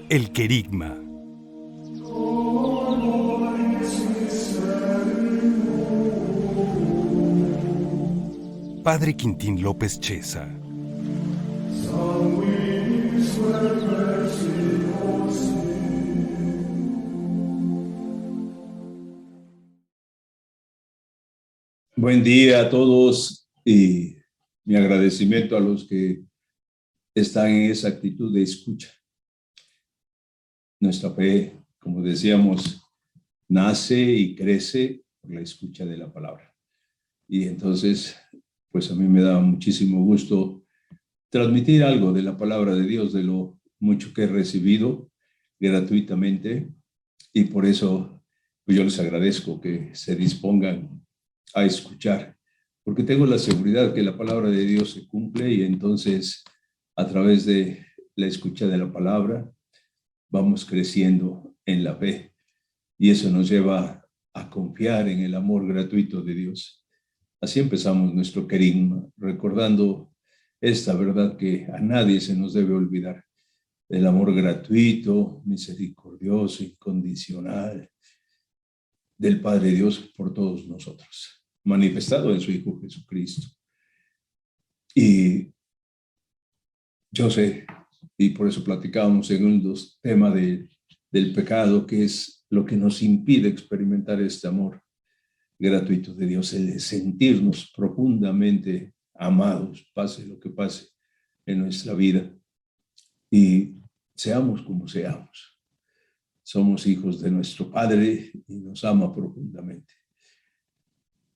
El Querigma. Padre Quintín López Cheza. Buen día a todos y mi agradecimiento a los que están en esa actitud de escucha. Nuestra fe, como decíamos, nace y crece por la escucha de la palabra. Y entonces, pues a mí me da muchísimo gusto transmitir algo de la palabra de Dios, de lo mucho que he recibido gratuitamente. Y por eso pues yo les agradezco que se dispongan a escuchar, porque tengo la seguridad que la palabra de Dios se cumple y entonces a través de la escucha de la palabra vamos creciendo en la fe y eso nos lleva a confiar en el amor gratuito de Dios. Así empezamos nuestro querigma, recordando esta verdad que a nadie se nos debe olvidar, el amor gratuito, misericordioso, incondicional del Padre Dios por todos nosotros, manifestado en su Hijo Jesucristo. Y yo sé, y por eso platicábamos en un tema del pecado, que es lo que nos impide experimentar este amor gratuito de Dios, el sentirnos profundamente amados, pase lo que pase en nuestra vida. Y seamos como seamos, somos hijos de nuestro Padre y nos ama profundamente.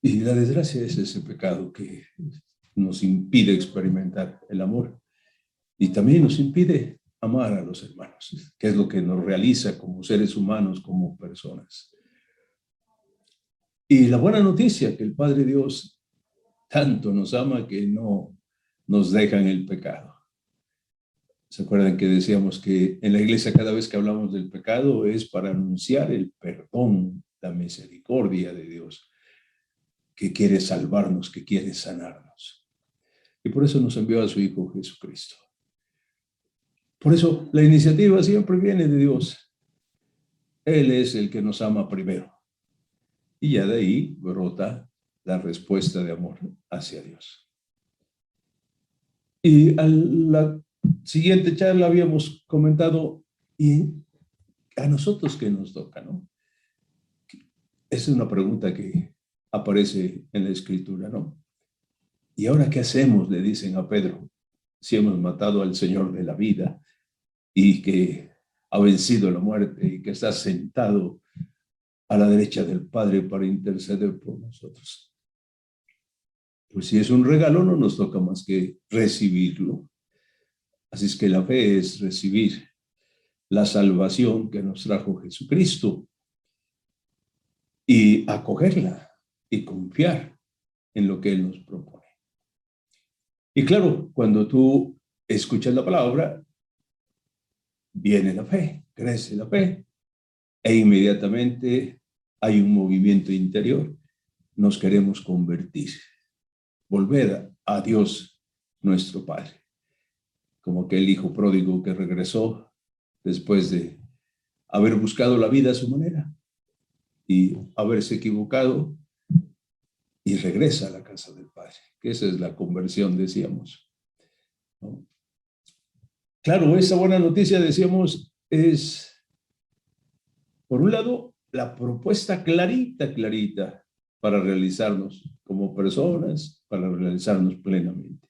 Y la desgracia es ese pecado que nos impide experimentar el amor y también nos impide amar a los hermanos, que es lo que nos realiza como seres humanos, como personas. Y la buena noticia, que el Padre Dios tanto nos ama que no nos deja en el pecado. ¿Se acuerdan que decíamos que en la iglesia cada vez que hablamos del pecado es para anunciar el perdón, la misericordia de Dios, que quiere salvarnos, que quiere sanarnos? Y por eso nos envió a su Hijo Jesucristo. Por eso la iniciativa siempre viene de Dios. Él es el que nos ama primero. Y ya de ahí brota la respuesta de amor hacia Dios. Y a la siguiente charla habíamos comentado, ¿y a nosotros qué nos toca, no? Esa es una pregunta que aparece en la Escritura, ¿no? ¿Y ahora qué hacemos?, le dicen a Pedro, si hemos matado al Señor de la vida y que ha vencido la muerte y que está sentado a la derecha del Padre para interceder por nosotros. Pues si es un regalo, no nos toca más que recibirlo. Así es que la fe es recibir la salvación que nos trajo Jesucristo y acogerla y confiar en lo que Él nos propone. Y claro, cuando tú escuchas la palabra, viene la fe, crece la fe, e inmediatamente hay un movimiento interior. Nos queremos convertir, volver a Dios nuestro Padre, como aquel hijo pródigo que regresó después de haber buscado la vida a su manera y haberse equivocado, y regresa a la casa del Padre, que esa es la conversión, decíamos, ¿no? Claro, esa buena noticia, decíamos, es, por un lado, la propuesta clarita para realizarnos como personas, para realizarnos plenamente.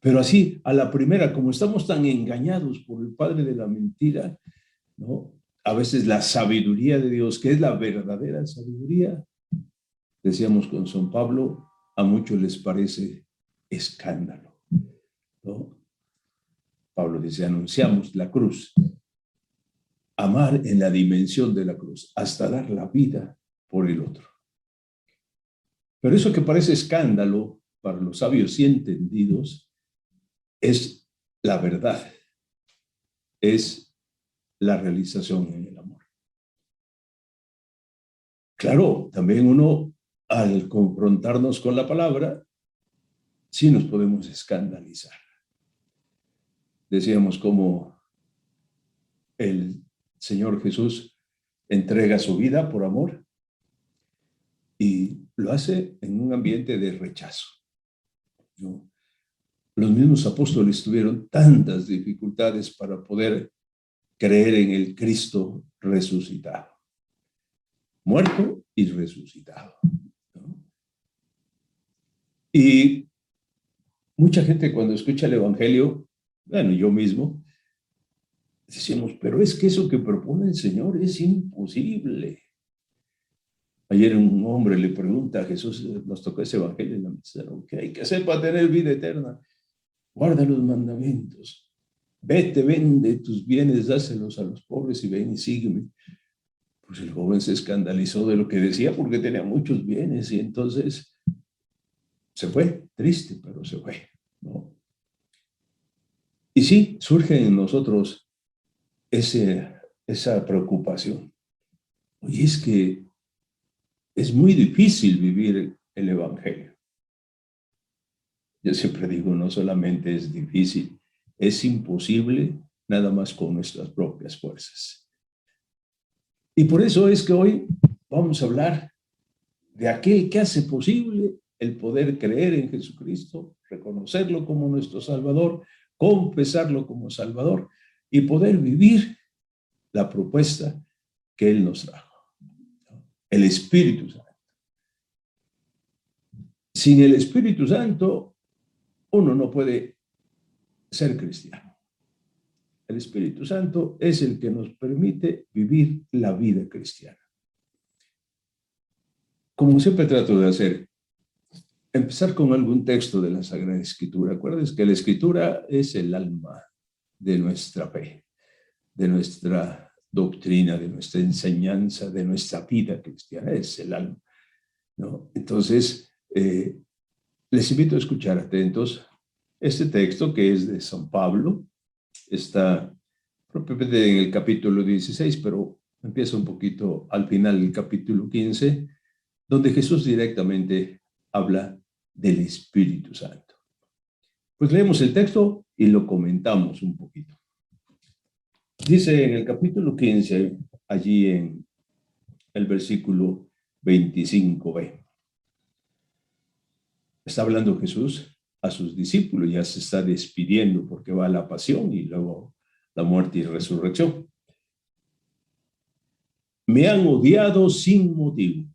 Pero así, a la primera, como estamos tan engañados por el padre de la mentira, ¿no? A veces la sabiduría de Dios, que es la verdadera sabiduría, decíamos con San Pablo, a muchos les parece escándalo, ¿no? Pablo dice, anunciamos la cruz, amar en la dimensión de la cruz, hasta dar la vida por el otro. Pero eso que parece escándalo para los sabios y entendidos es la verdad, es la realización en el amor. Claro, también uno al confrontarnos con la palabra, sí nos podemos escandalizar. Decíamos cómo el Señor Jesús entrega su vida por amor y lo hace en un ambiente de rechazo, ¿no? Los mismos apóstoles tuvieron tantas dificultades para poder creer en el Cristo resucitado, muerto y resucitado, ¿no? Y mucha gente cuando escucha el Evangelio, bueno, yo mismo, decimos, pero es que eso que propone el Señor es imposible. Ayer un hombre le pregunta a Jesús, nos tocó ese Evangelio en la misa, ¿no? ¿Qué hay que hacer para tener vida eterna? Guarda los mandamientos. Vete, vende tus bienes, dáselos a los pobres y ven y sígueme. Pues el joven se escandalizó de lo que decía porque tenía muchos bienes y entonces se fue, triste, pero se fue, ¿no? Y sí, surge en nosotros esa preocupación. Oye, es que es muy difícil vivir el Evangelio. Yo siempre digo, no solamente es difícil, es imposible nada más con nuestras propias fuerzas. Y por eso es que hoy vamos a hablar de aquel que hace posible el poder creer en Jesucristo, reconocerlo como nuestro Salvador, confesarlo como Salvador y poder vivir la propuesta que Él nos trajo, el Espíritu Santo. Sin el Espíritu Santo, uno no puede ser cristiano. El Espíritu Santo es el que nos permite vivir la vida cristiana. Como siempre trato de hacer, empezar con algún texto de la Sagrada Escritura. Acuérdense que la Escritura es el alma de nuestra fe, de nuestra doctrina, de nuestra enseñanza, de nuestra vida cristiana, es el alma, ¿no? Entonces, les invito a escuchar atentos este texto que es de San Pablo. Está propiamente en el capítulo 16, pero empieza un poquito al final del capítulo 15, donde Jesús directamente habla del Espíritu Santo. Pues leemos el texto y lo comentamos un poquito. Dice en el capítulo 15, allí en el versículo 25b. Está hablando Jesús a sus discípulos, ya se está despidiendo porque va a la pasión y luego la muerte y resurrección. Me han odiado sin motivo.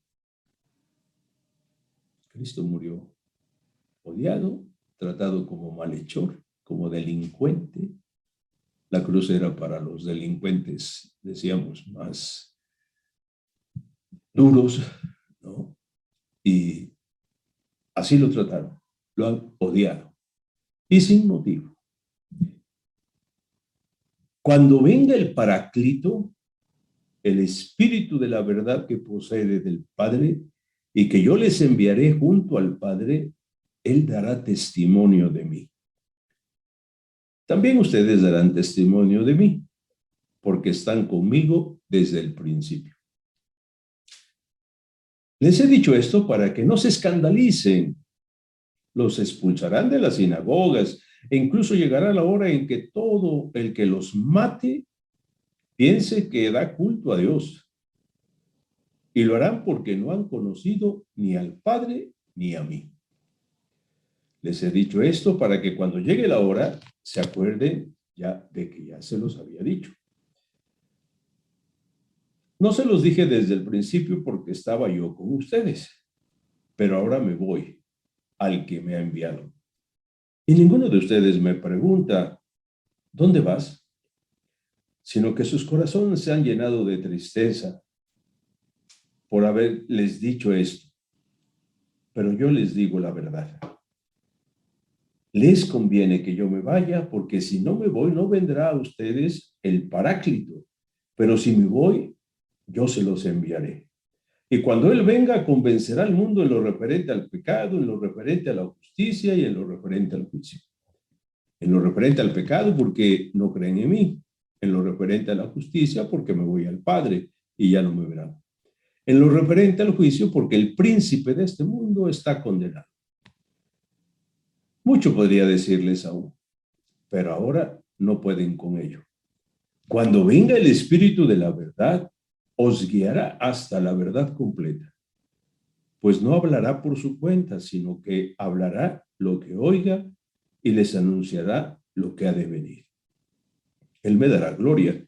Cristo murió odiado, tratado como malhechor, como delincuente. La cruz era para los delincuentes, decíamos, más duros, ¿no? Y así lo trataron, lo han odiado. Y sin motivo. Cuando venga el Paráclito, el Espíritu de la verdad que procede del Padre, y que yo les enviaré junto al Padre, Él dará testimonio de mí. También ustedes darán testimonio de mí, porque están conmigo desde el principio. Les he dicho esto para que no se escandalicen. Los expulsarán de las sinagogas e incluso llegará la hora en que todo el que los mate piense que da culto a Dios. Y lo harán porque no han conocido ni al Padre ni a mí. Les he dicho esto para que cuando llegue la hora se acuerden ya de que ya se los había dicho. No se los dije desde el principio porque estaba yo con ustedes, pero ahora me voy al que me ha enviado. Y ninguno de ustedes me pregunta, ¿dónde vas? Sino que sus corazones se han llenado de tristeza por haberles dicho esto. Pero yo les digo la verdad. Les conviene que yo me vaya, porque si no me voy, no vendrá a ustedes el Paráclito. Pero si me voy, yo se los enviaré. Y cuando Él venga, convencerá al mundo en lo referente al pecado, en lo referente a la justicia y en lo referente al juicio. En lo referente al pecado, porque no creen en mí. En lo referente a la justicia, porque me voy al Padre y ya no me verán. en lo referente al juicio, porque el príncipe de este mundo está condenado. Mucho podría decirles aún, pero ahora no pueden con ello. Cuando venga el Espíritu de la verdad, os guiará hasta la verdad completa, pues no hablará por su cuenta, sino que hablará lo que oiga y les anunciará lo que ha de venir. Él me dará gloria,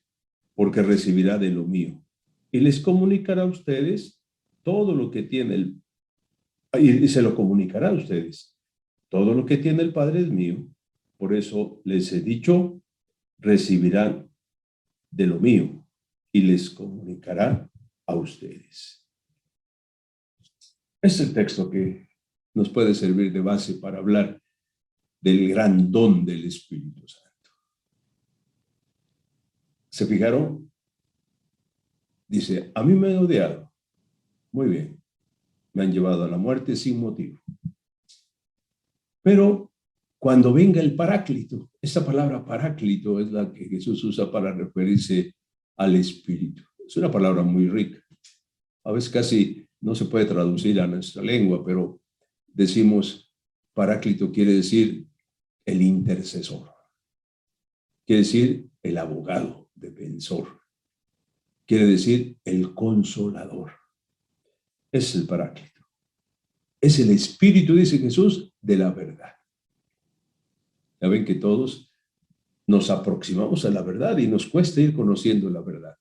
porque recibirá de lo mío, y les comunicará a ustedes todo lo que tiene y se lo comunicará a ustedes. Todo lo que tiene el Padre es mío, por eso les he dicho, recibirán de lo mío y les comunicará a ustedes. Es el texto que nos puede servir de base para hablar del gran don del Espíritu Santo. ¿Se fijaron? Dice, a mí me han odiado. Muy bien. Me han llevado a la muerte sin motivo. Pero cuando venga el Paráclito, esta palabra Paráclito es la que Jesús usa para referirse al Espíritu. Es una palabra muy rica. A veces casi no se puede traducir a nuestra lengua, pero decimos Paráclito quiere decir el intercesor. Quiere decir el abogado, defensor. Quiere decir el consolador. Es el Paráclito. Es el Espíritu, dice Jesús, de la verdad. Ya ven que todos nos aproximamos a la verdad y nos cuesta ir conociendo la verdad.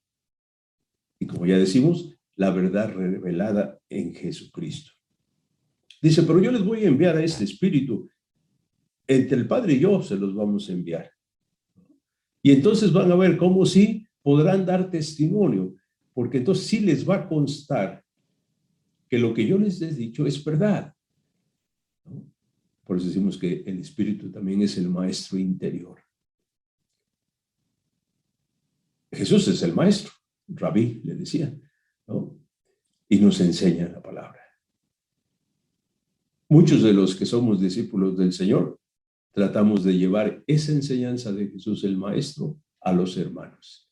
Y como ya decimos, la verdad revelada en Jesucristo. Dice, pero yo les voy a enviar a este Espíritu. Entre el Padre y yo se los vamos a enviar. Y entonces van a ver cómo sí podrán dar testimonio, porque entonces sí les va a constar que lo que yo les he dicho es verdad. ¿No? Por eso decimos que el Espíritu también es el maestro interior. Jesús es el maestro, Rabí le decía, ¿no? Y nos enseña la palabra. Muchos de los que somos discípulos del Señor tratamos de llevar esa enseñanza de Jesús el maestro a los hermanos.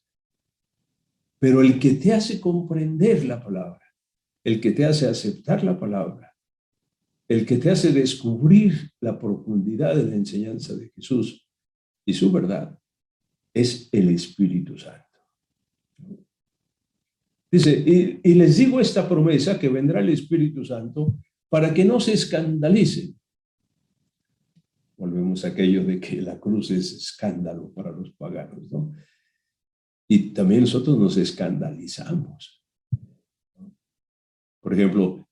Pero el que te hace comprender la palabra, el que te hace aceptar la palabra, el que te hace descubrir la profundidad de la enseñanza de Jesús y su verdad, es el Espíritu Santo. Dice, y les digo esta promesa, que vendrá el Espíritu Santo para que no se escandalicen. Volvemos a aquello de que la cruz es escándalo para los paganos, ¿no? Y también nosotros nos escandalizamos. Por ejemplo,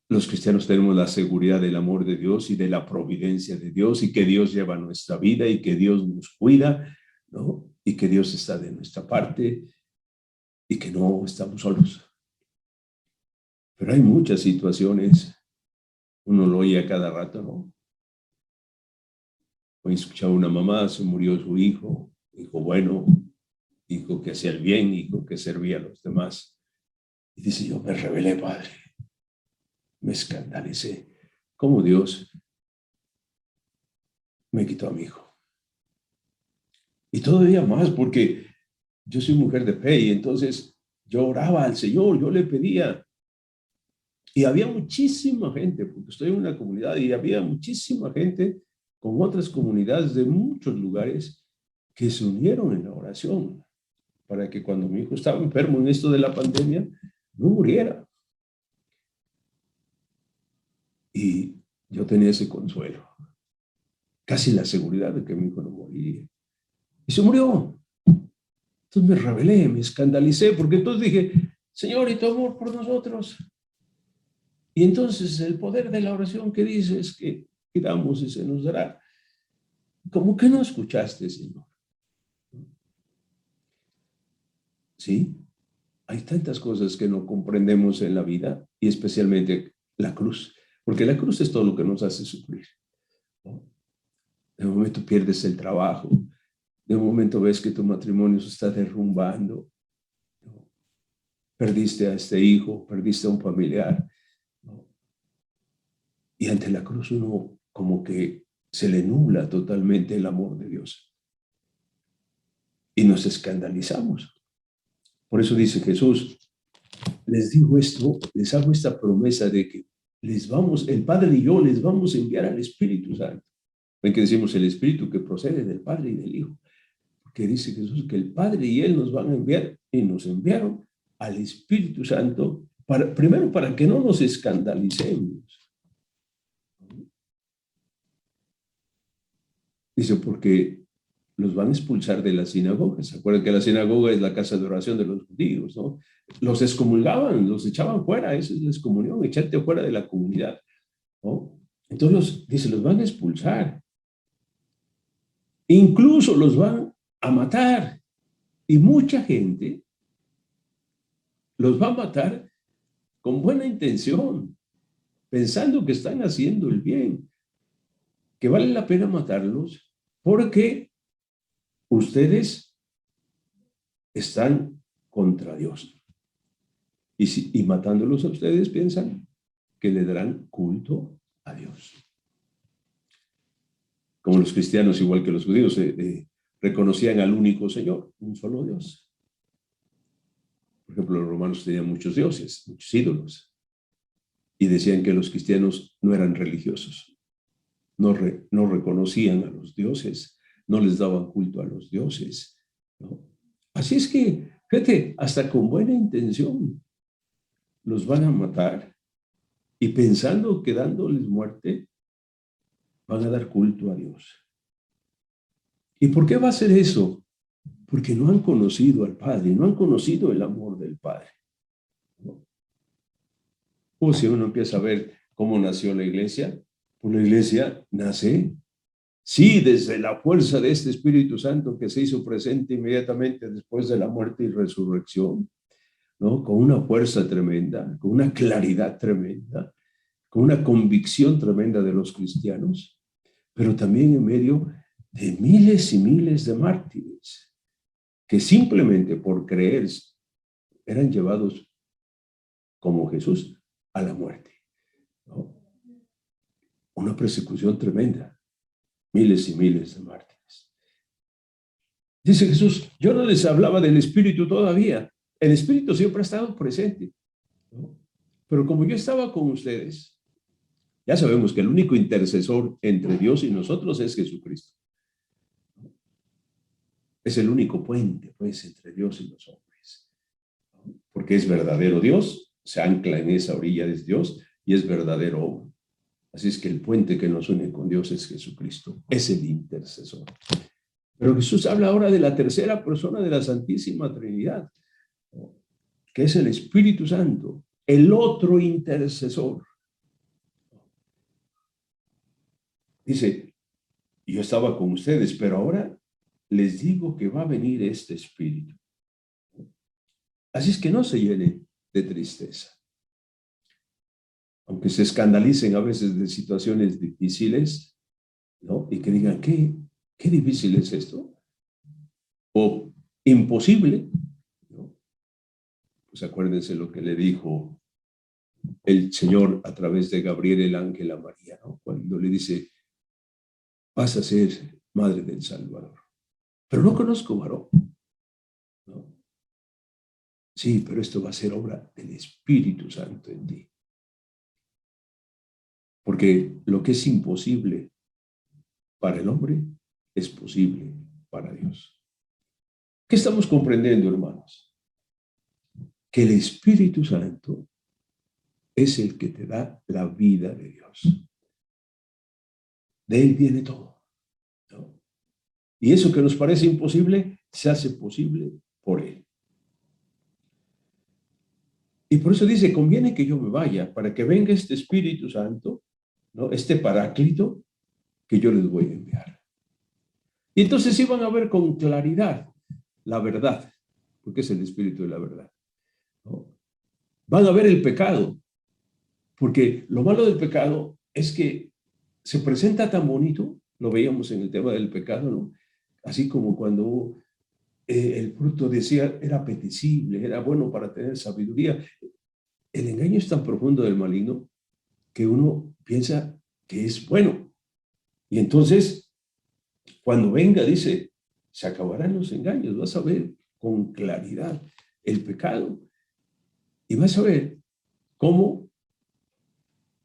los cristianos tenemos la seguridad del amor de Dios y de la providencia de Dios, y que Dios lleva nuestra vida y que Dios nos cuida, ¿no? Y que Dios está de nuestra parte y que no estamos solos. Pero hay muchas situaciones, uno lo oye a cada rato, ¿no? Hoy escuchaba una mamá, se murió su hijo bueno, hijo que hacía el bien, hijo que servía a los demás. Y dice, yo me rebelé, Padre, me escandalicé. ¿Cómo Dios me quitó a mi hijo? Y todavía más, porque yo soy mujer de fe y entonces yo oraba al Señor, yo le pedía. Y había muchísima gente, porque estoy en una comunidad y había muchísima gente con otras comunidades de muchos lugares que se unieron en la oración para que cuando mi hijo estaba enfermo en esto de la pandemia, no muriera. Y yo tenía ese consuelo, casi la seguridad de que mi hijo no moriría. Y se murió. Entonces me rebelé, me escandalicé, porque entonces dije, Señor, ¿y tu amor por nosotros? Y entonces el poder de la oración que dice es que pidamos y se nos dará. ¿Cómo que no escuchaste, Señor? Sí, hay tantas cosas que no comprendemos en la vida y especialmente la cruz, porque la cruz es todo lo que nos hace sufrir, ¿no? De momento pierdes el trabajo, de momento ves que tu matrimonio se está derrumbando, ¿no? Perdiste a este hijo, perdiste a un familiar, ¿no? Y ante la cruz uno como que se le nubla totalmente el amor de Dios y nos escandalizamos. Por eso dice Jesús, les digo esto, les hago esta promesa de que el Padre y yo les vamos a enviar al Espíritu Santo. Ven que decimos el Espíritu que procede del Padre y del Hijo. Porque dice Jesús que el Padre y Él nos van a enviar y nos enviaron al Espíritu Santo, primero para que no nos escandalicemos. Dice, porque los van a expulsar de la sinagoga. ¿Se acuerdan que la sinagoga es la casa de oración de los judíos, ¿no? Los excomulgaban, los echaban fuera, esa es la excomunión, echarte fuera de la comunidad, ¿no? Entonces, dice, los van a expulsar. Incluso los van a matar. Y mucha gente los va a matar con buena intención, pensando que están haciendo el bien, que vale la pena matarlos porque ustedes están contra Dios. Y matándolos a ustedes piensan que le darán culto a Dios. Como los cristianos, igual que los judíos, reconocían al único Señor, un solo Dios. Por ejemplo, los romanos tenían muchos dioses, muchos ídolos, y decían que los cristianos no eran religiosos, no reconocían a los dioses, no les daban culto a los dioses, ¿no? Así es que, fíjate, hasta con buena intención los van a matar y pensando que dándoles muerte van a dar culto a Dios. ¿Y por qué va a ser eso? Porque no han conocido al Padre, no han conocido el amor del Padre, ¿no? O si uno empieza a ver cómo nació la iglesia, pues la iglesia nace, sí, desde la fuerza de este Espíritu Santo que se hizo presente inmediatamente después de la muerte y resurrección, ¿no? Con una fuerza tremenda, con una claridad tremenda, con una convicción tremenda de los cristianos, pero también en medio de miles y miles de mártires que simplemente por creer eran llevados como Jesús a la muerte, ¿no? Una persecución tremenda, miles y miles de mártires. Dice Jesús, yo no les hablaba del Espíritu todavía, el Espíritu siempre ha estado presente, ¿no? Pero como yo estaba con ustedes, ya sabemos que el único intercesor entre Dios y nosotros es Jesucristo. Es el único puente, pues, entre Dios y los hombres, ¿no? Porque es verdadero Dios, se ancla en esa orilla de Dios y es verdadero hombre. Así es que el puente que nos une con Dios es Jesucristo, es el intercesor. Pero Jesús habla ahora de la tercera persona de la Santísima Trinidad, ¿no? Que es el Espíritu Santo, el otro intercesor. Dice, yo estaba con ustedes, pero ahora les digo que va a venir este Espíritu. Así es que no se llenen de tristeza. Aunque se escandalicen a veces de situaciones difíciles, ¿no? Y que digan, ¿qué difícil es esto? O imposible, ¿no? Pues acuérdense lo que le dijo el Señor a través de Gabriel el ángel a María, ¿no? Cuando le dice, vas a ser madre del Salvador. Pero no conozco varón, ¿no? Sí, pero esto va a ser obra del Espíritu Santo en ti. Porque lo que es imposible para el hombre es posible para Dios. ¿Qué estamos comprendiendo, hermanos? Que el Espíritu Santo es el que te da la vida de Dios. De Él viene todo, ¿no? Y eso que nos parece imposible, se hace posible por Él. Y por eso dice, conviene que yo me vaya para que venga este Espíritu Santo, ¿no? Este Paráclito que yo les voy a enviar. Y entonces iban a ver con claridad la verdad, porque es el Espíritu de la verdad, ¿no? Van a ver el pecado, porque lo malo del pecado es que se presenta tan bonito, lo veíamos en el tema del pecado, ¿no? Así como cuando el fruto decía era apetecible, era bueno para tener sabiduría. El engaño es tan profundo del maligno que uno piensa que es bueno. Y entonces, cuando venga, dice, se acabarán los engaños, vas a ver con claridad el pecado. Y vas a ver cómo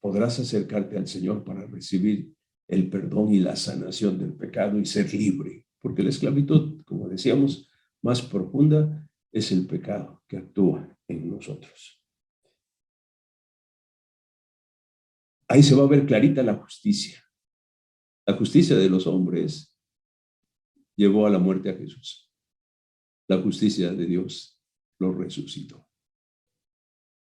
podrás acercarte al Señor para recibir el perdón y la sanación del pecado y ser libre. Porque la esclavitud, como decíamos, más profunda es el pecado que actúa en nosotros. Ahí se va a ver clarita la justicia. La justicia de los hombres llevó a la muerte a Jesús. La justicia de Dios lo resucitó.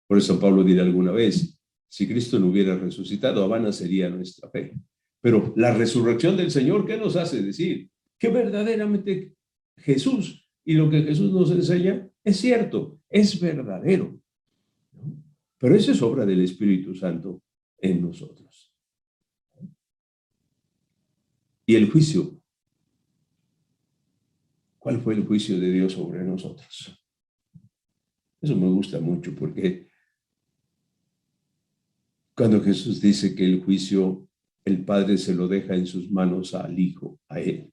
Por eso Pablo dirá alguna vez, si Cristo no hubiera resucitado, vana sería nuestra fe. Pero la resurrección del Señor, ¿qué nos hace decir? Que verdaderamente Jesús y lo que Jesús nos enseña es cierto, es verdadero. ¿No? Pero eso es obra del Espíritu Santo en nosotros. Y el juicio. ¿Cuál fue el juicio de Dios sobre nosotros? Eso me gusta mucho porque cuando Jesús dice que el juicio, el Padre se lo deja en sus manos al Hijo, a Él.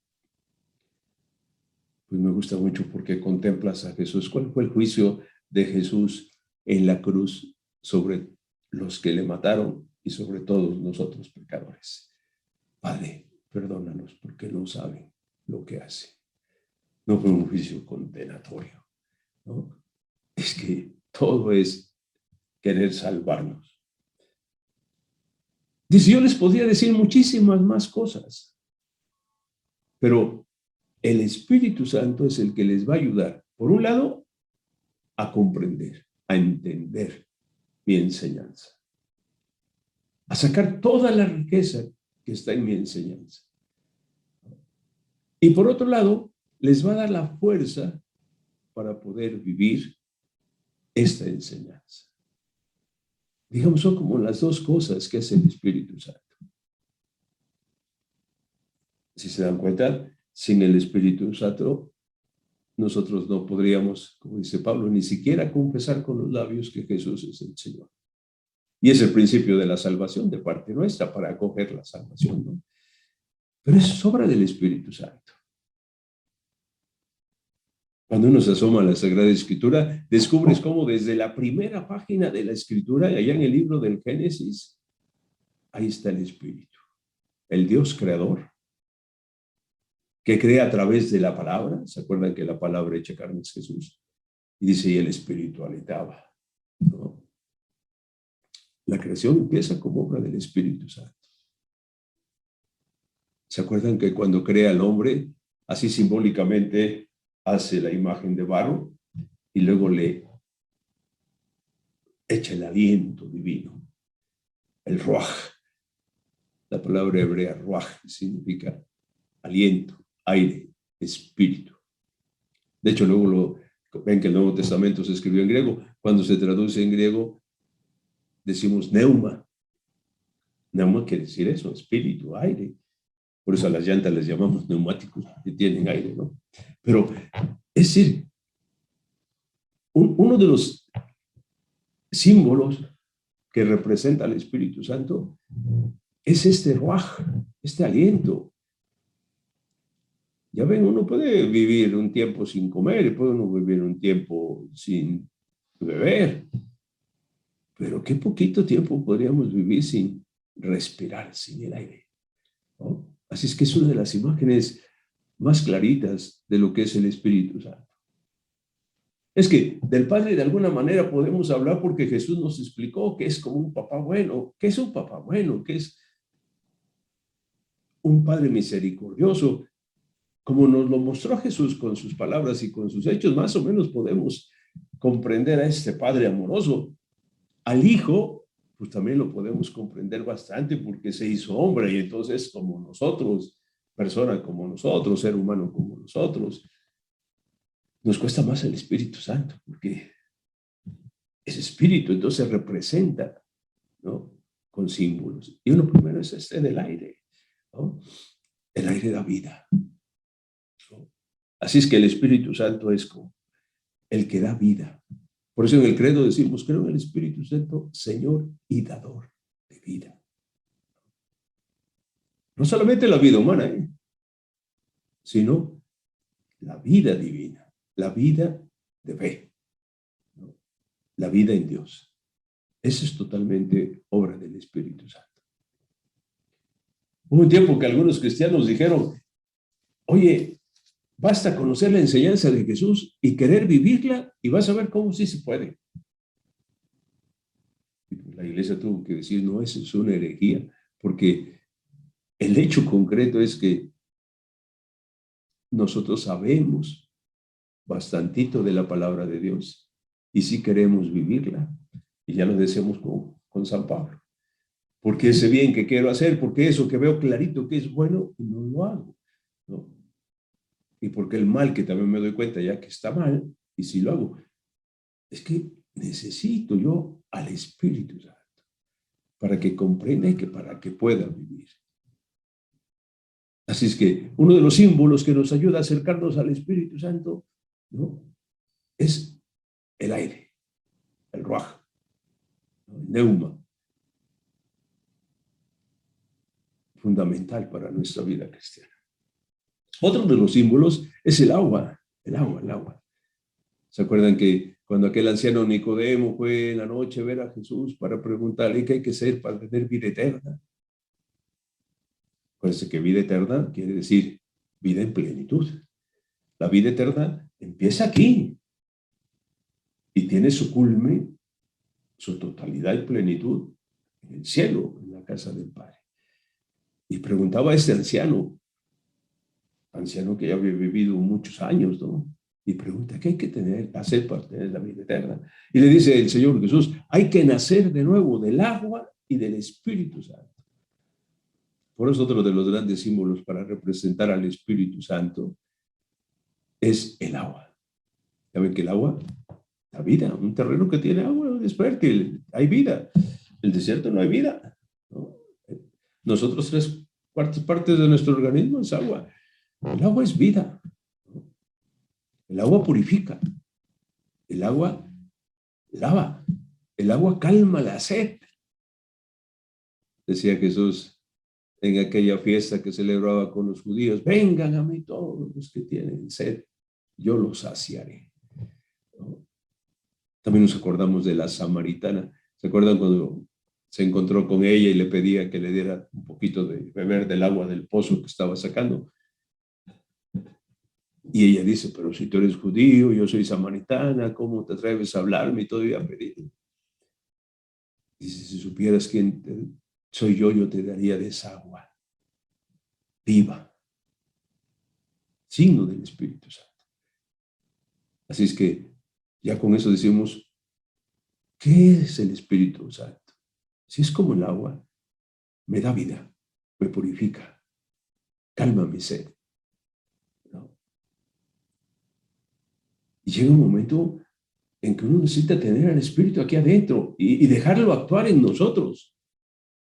Pues me gusta mucho porque contemplas a Jesús. ¿Cuál fue el juicio de Jesús en la cruz sobre los que le mataron y sobre todos nosotros pecadores? Padre, perdónanos porque no saben lo que hacen. No fue un juicio condenatorio, ¿no? Es que todo es querer salvarnos. Dice, yo les podría decir muchísimas más cosas, pero el Espíritu Santo es el que les va a ayudar, por un lado, a comprender, a entender mi enseñanza, a sacar toda la riqueza que está en mi enseñanza. Y por otro lado, les va a dar la fuerza para poder vivir esta enseñanza. Digamos, son como las dos cosas que hace el Espíritu Santo. Si se dan cuenta, sin el Espíritu Santo, nosotros no podríamos, como dice Pablo, ni siquiera confesar con los labios que Jesús es el Señor. Y es el principio de la salvación de parte nuestra para acoger la salvación, ¿no? Pero es obra del Espíritu Santo. Cuando uno se asoma a la Sagrada Escritura, descubres cómo desde la primera página de la Escritura, allá en el libro del Génesis, ahí está el Espíritu, el Dios creador, que crea a través de la palabra. ¿Se acuerdan que la palabra hecha carne es Jesús? Y dice, y el Espíritu habitaba, ¿no? La creación empieza como obra del Espíritu Santo. ¿Se acuerdan que cuando crea al hombre, así simbólicamente hace la imagen de barro y luego le echa el aliento divino, el ruaj? La palabra hebrea ruaj significa aliento, aire, espíritu. De hecho, luego ven que el Nuevo Testamento se escribió en griego. Cuando se traduce en griego, decimos neuma. Neuma quiere decir eso, espíritu, aire. Por eso a las llantas les llamamos neumáticos, que tienen aire, ¿no? Pero, es decir, uno de los símbolos que representa al Espíritu Santo es este ruaj, este aliento. Ya ven, uno puede vivir un tiempo sin comer, puede uno vivir un tiempo sin beber, pero qué poquito tiempo podríamos vivir sin respirar, sin el aire, ¿no? Así es que es una de las imágenes más claritas de lo que es el Espíritu Santo. Es que del Padre de alguna manera podemos hablar porque Jesús nos explicó que es como un papá bueno. ¿Qué es un papá bueno? ¿Qué es un Padre misericordioso? Como nos lo mostró Jesús con sus palabras y con sus hechos, más o menos podemos comprender a este Padre amoroso. Al Hijo, pues también lo podemos comprender bastante porque se hizo hombre y entonces como nosotros, persona como nosotros, ser humano como nosotros, nos cuesta más el Espíritu Santo porque es espíritu, entonces representa, ¿no? Con símbolos. Y uno primero es este del aire, ¿no? El aire da vida, ¿no? Así es que el Espíritu Santo es como el que da vida. Por eso en el credo decimos, creo en el Espíritu Santo, Señor y dador de vida. No solamente la vida humana, sino la vida divina, la vida de fe, ¿no? la vida en Dios. Eso es totalmente obra del Espíritu Santo. Hubo un tiempo que algunos cristianos dijeron, oye, basta conocer la enseñanza de Jesús y querer vivirla y vas a ver cómo sí se puede. La iglesia tuvo que decir, no, eso es una herejía, porque el hecho concreto es que nosotros sabemos bastantito de la palabra de Dios y sí queremos vivirla. Y ya lo decíamos con San Pablo. Porque ese bien que quiero hacer, porque eso que veo clarito que es bueno, no lo hago, ¿no? Y porque el mal que también me doy cuenta ya que está mal, y si lo hago, es que necesito yo al Espíritu Santo para que comprenda y que para que pueda vivir. Así es que uno de los símbolos que nos ayuda a acercarnos al Espíritu Santo, ¿no?, es el aire, el ruaj, ¿no?, el neuma, fundamental para nuestra vida cristiana. Otro de los símbolos es el agua, el agua, el agua. ¿Se acuerdan que cuando aquel anciano Nicodemo fue en la noche a ver a Jesús para preguntarle qué hay que hacer para tener vida eterna? Acuérdense que vida eterna quiere decir vida en plenitud. La vida eterna empieza aquí y tiene su culme, su totalidad y plenitud en el cielo, en la casa del Padre. Y preguntaba a este anciano que ya había vivido muchos años, ¿no? Y pregunta, ¿qué hay que hacer para tener la vida eterna? Y le dice el Señor Jesús, hay que nacer de nuevo del agua y del Espíritu Santo. Por eso otro de los grandes símbolos para representar al Espíritu Santo es el agua. Ya ven que el agua da vida. Un terreno que tiene agua es fértil, hay vida. El desierto no hay vida, ¿no? Nosotros 3/4 de nuestro organismo es agua. El agua es vida. El agua purifica. El agua lava. El agua calma la sed. Decía Jesús en aquella fiesta que celebraba con los judíos, vengan a mí todos los que tienen sed, yo los saciaré, ¿no? También nos acordamos de la samaritana. ¿Se acuerdan cuando se encontró con ella y le pedía que le diera un poquito de beber del agua del pozo que estaba sacando? Y ella dice, pero si tú eres judío, yo soy samaritana, ¿cómo te atreves a hablarme y todavía pedir? Dice, si supieras quién soy yo te daría de esa agua viva, signo del Espíritu Santo. Así es que ya con eso decimos, ¿qué es el Espíritu Santo? Si es como el agua, me da vida, me purifica, calma mi sed, ¿no? Y llega un momento en que uno necesita tener al Espíritu aquí adentro y dejarlo actuar en nosotros.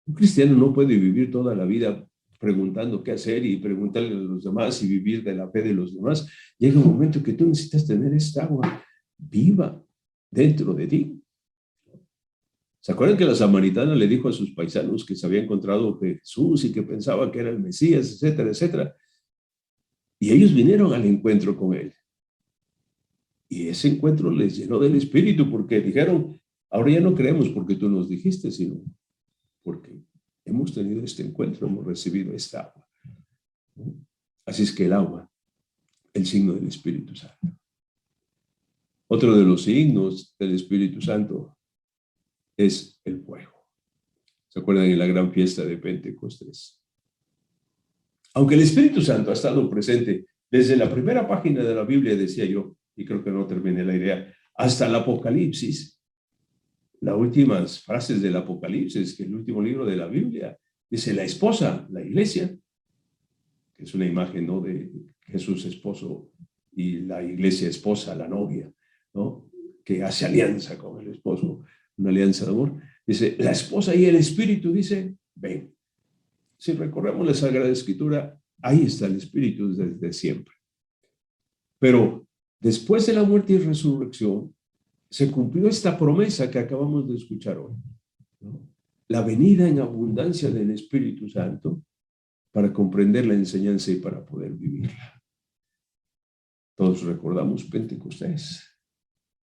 Un cristiano no puede vivir toda la vida preguntando qué hacer y preguntarle a los demás y vivir de la fe de los demás. Llega un momento que tú necesitas tener esta agua viva dentro de ti. ¿Se acuerdan que la samaritana le dijo a sus paisanos que se había encontrado Jesús y que pensaba que era el Mesías, etcétera, etcétera? Y ellos vinieron al encuentro con él. Y ese encuentro les llenó del Espíritu porque dijeron, ahora ya no creemos porque tú nos dijiste, sino porque hemos tenido este encuentro, hemos recibido esta agua. Así es que el agua, el signo del Espíritu Santo. Otro de los signos del Espíritu Santo es el fuego. ¿Se acuerdan en la gran fiesta de Pentecostés? Aunque el Espíritu Santo ha estado presente desde la primera página de la Biblia, decía yo, y creo que no terminé la idea, hasta el Apocalipsis, las últimas frases del Apocalipsis, que es el último libro de la Biblia, dice la esposa, la iglesia, que es una imagen, ¿no?, de Jesús esposo y la iglesia esposa, la novia, ¿no?, que hace alianza con el esposo, una alianza de amor. Dice, la esposa y el espíritu dice, ven. Si recorremos la Sagrada Escritura, ahí está el Espíritu desde siempre. Pero después de la muerte y resurrección, se cumplió esta promesa que acabamos de escuchar hoy, ¿no? La venida en abundancia del Espíritu Santo para comprender la enseñanza y para poder vivirla. Todos recordamos Pentecostés,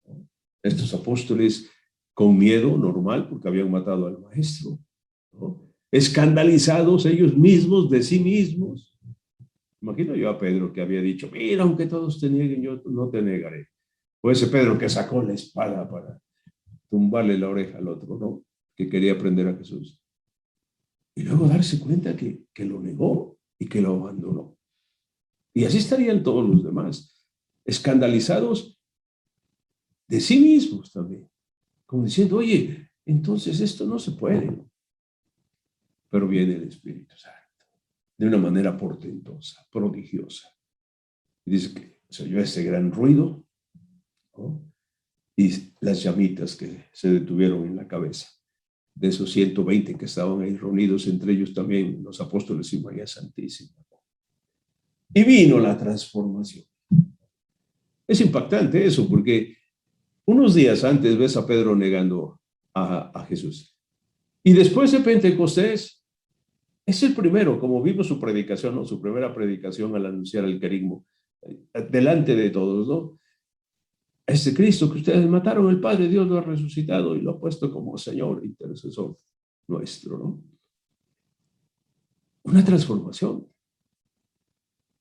¿no? Estos apóstoles con miedo normal porque habían matado al maestro, ¿no? Escandalizados ellos mismos de sí mismos. Imagino yo a Pedro que había dicho, mira, aunque todos te nieguen, yo no te negaré. O ese Pedro que sacó la espada para tumbarle la oreja al otro, ¿no? Que quería prender a Jesús. Y luego darse cuenta que lo negó y que lo abandonó. Y así estarían todos los demás, escandalizados de sí mismos también, como diciendo, oye, entonces esto no se puede. Pero viene el Espíritu Santo de una manera portentosa, prodigiosa. Y dice que se oyó ese gran ruido, ¿no? Y las llamitas que se detuvieron en la cabeza de esos 120 que estaban ahí reunidos, entre ellos también los apóstoles y María Santísima. Y vino la transformación. Es impactante eso, porque unos días antes ves a Pedro negando a Jesús. Y después de Pentecostés, es el primero, como vimos su predicación, ¿no? Su primera predicación al anunciar el querigmo, delante de todos, ¿no? Este Cristo que ustedes mataron, el Padre Dios lo ha resucitado y lo ha puesto como Señor, intercesor nuestro, ¿no? Una transformación.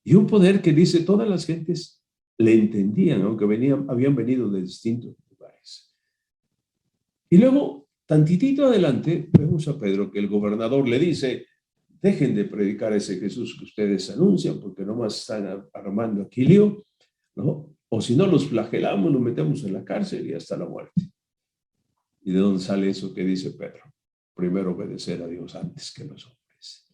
Y un poder que dice, todas las gentes le entendían, aunque habían venido de distintos lugares. Y luego, tantitito adelante, vemos a Pedro que el gobernador le dice, dejen de predicar ese Jesús que ustedes anuncian, porque nomás están armando aquí lío, ¿no? O si no, los flagelamos, los metemos en la cárcel y hasta la muerte. ¿Y de dónde sale eso que dice Pedro? Primero obedecer a Dios antes que los hombres.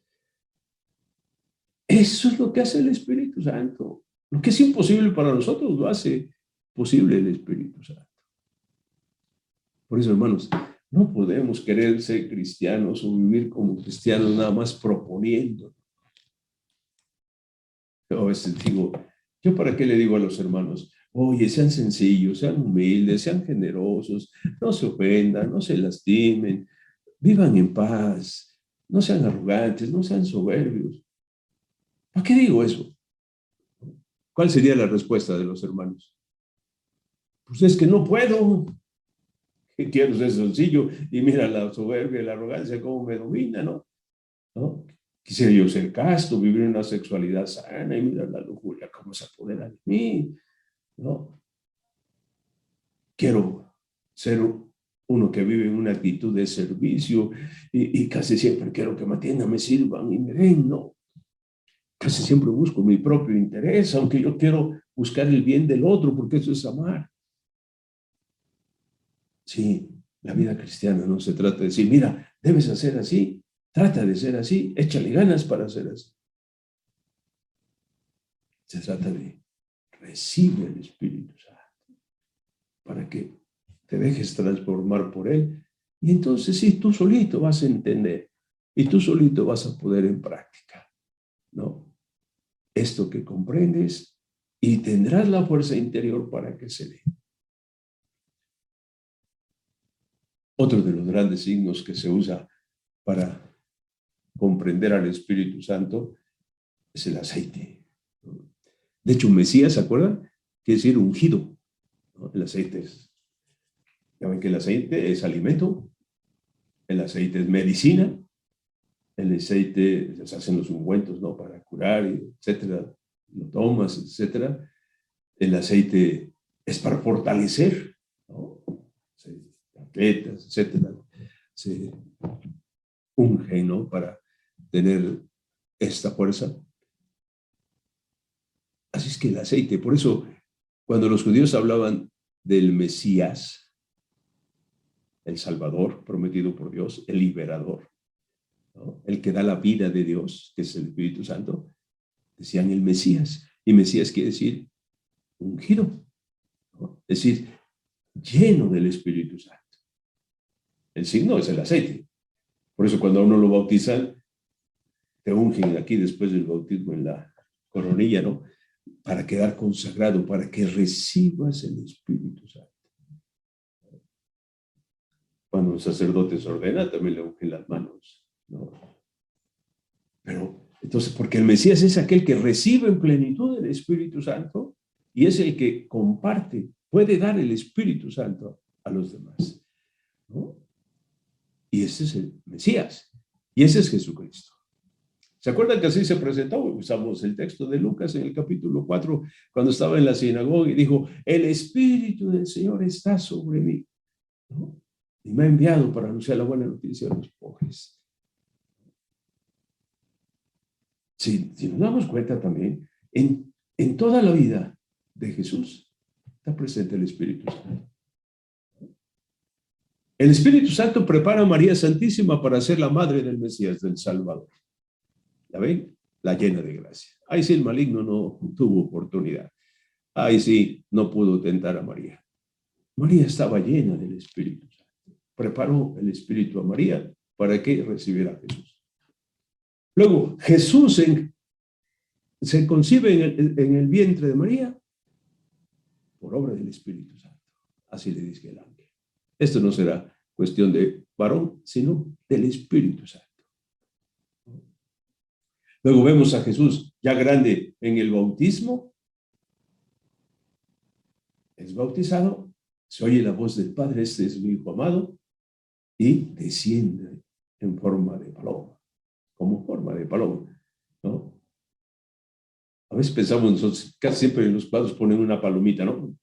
Eso es lo que hace el Espíritu Santo. Lo que es imposible para nosotros lo hace posible el Espíritu Santo. Por eso, hermanos, no podemos querer ser cristianos o vivir como cristianos nada más proponiendo. Yo a veces digo, ¿yo para qué le digo a los hermanos? Oye, sean sencillos, sean humildes, sean generosos, no se ofendan, no se lastimen, vivan en paz, no sean arrogantes, no sean soberbios. ¿Para qué digo eso? ¿Cuál sería la respuesta de los hermanos? Pues es que no puedo. Quiero ser sencillo y mira la soberbia y la arrogancia cómo me domina, ¿no? Quisiera yo ser casto, vivir una sexualidad sana y mira la lujuria cómo se apodera de mí, ¿no? Quiero ser uno que vive en una actitud de servicio y casi siempre quiero que me atiendan, me sirvan y me den, ¿no? Casi siempre busco mi propio interés, aunque yo quiero buscar el bien del otro, porque eso es amar. Sí, la vida cristiana no se trata de decir, mira, debes hacer así, trata de ser así, échale ganas para hacer así. Se trata de recibe el Espíritu Santo para que te dejes transformar por Él. Y entonces sí, tú solito vas a entender y tú solito vas a poner en práctica, ¿no? Esto que comprendes y tendrás la fuerza interior para que se dé. Otro de los grandes signos que se usa para comprender al Espíritu Santo es el aceite. De hecho, Mesías, ¿se acuerdan? Quiere decir ungido, ¿no? El aceite es, ya ven que el aceite es alimento, el aceite es medicina, el aceite se hacen los ungüentos, ¿no? Para curar, etcétera, lo tomas, etcétera. El aceite es para fortalecer, ¿no? Atletas, etcétera, se unge, ¿no? Para tener esta fuerza. Así es que el aceite, por eso cuando los judíos hablaban del Mesías, el Salvador prometido por Dios, el liberador, ¿no? El que da la vida de Dios, que es el Espíritu Santo, decían el Mesías. Y Mesías quiere decir ungido, ¿no? Es decir, lleno del Espíritu Santo. El signo es el aceite. Por eso cuando a uno lo bautizan, te ungen aquí después del bautismo en la coronilla, ¿no? Para quedar consagrado, para que recibas el Espíritu Santo. Cuando un sacerdote se ordena, también le ungen las manos, ¿no? Pero, entonces, porque el Mesías es aquel que recibe en plenitud el Espíritu Santo y es el que comparte puede dar el Espíritu Santo a los demás, ¿no? Y ese es el Mesías, y ese es Jesucristo. ¿Se acuerdan que así se presentó? Usamos el texto de Lucas en el capítulo 4, cuando estaba en la sinagoga y dijo, el Espíritu del Señor está sobre mí, ¿no? Y me ha enviado para anunciar la buena noticia a los pobres. Si nos damos cuenta también, en toda la vida de Jesús está presente el Espíritu Santo. El Espíritu Santo prepara a María Santísima para ser la madre del Mesías, del Salvador. ¿La ven? La llena de gracia. Ahí sí el maligno no tuvo oportunidad. Ahí sí no pudo tentar a María. María estaba llena del Espíritu Santo. Preparó el Espíritu a María para que recibiera a Jesús. Luego, Jesús se concibe en el vientre de María por obra del Espíritu Santo. Así le dice el ángel. Esto no será cuestión de varón, sino del Espíritu Santo. Luego vemos a Jesús ya grande en el bautismo. Es bautizado, se oye la voz del Padre, este es mi Hijo amado, y desciende en forma de paloma, como forma de paloma, ¿no? A veces pensamos nosotros, casi siempre en los cuadros ponen una palomita, ¿no?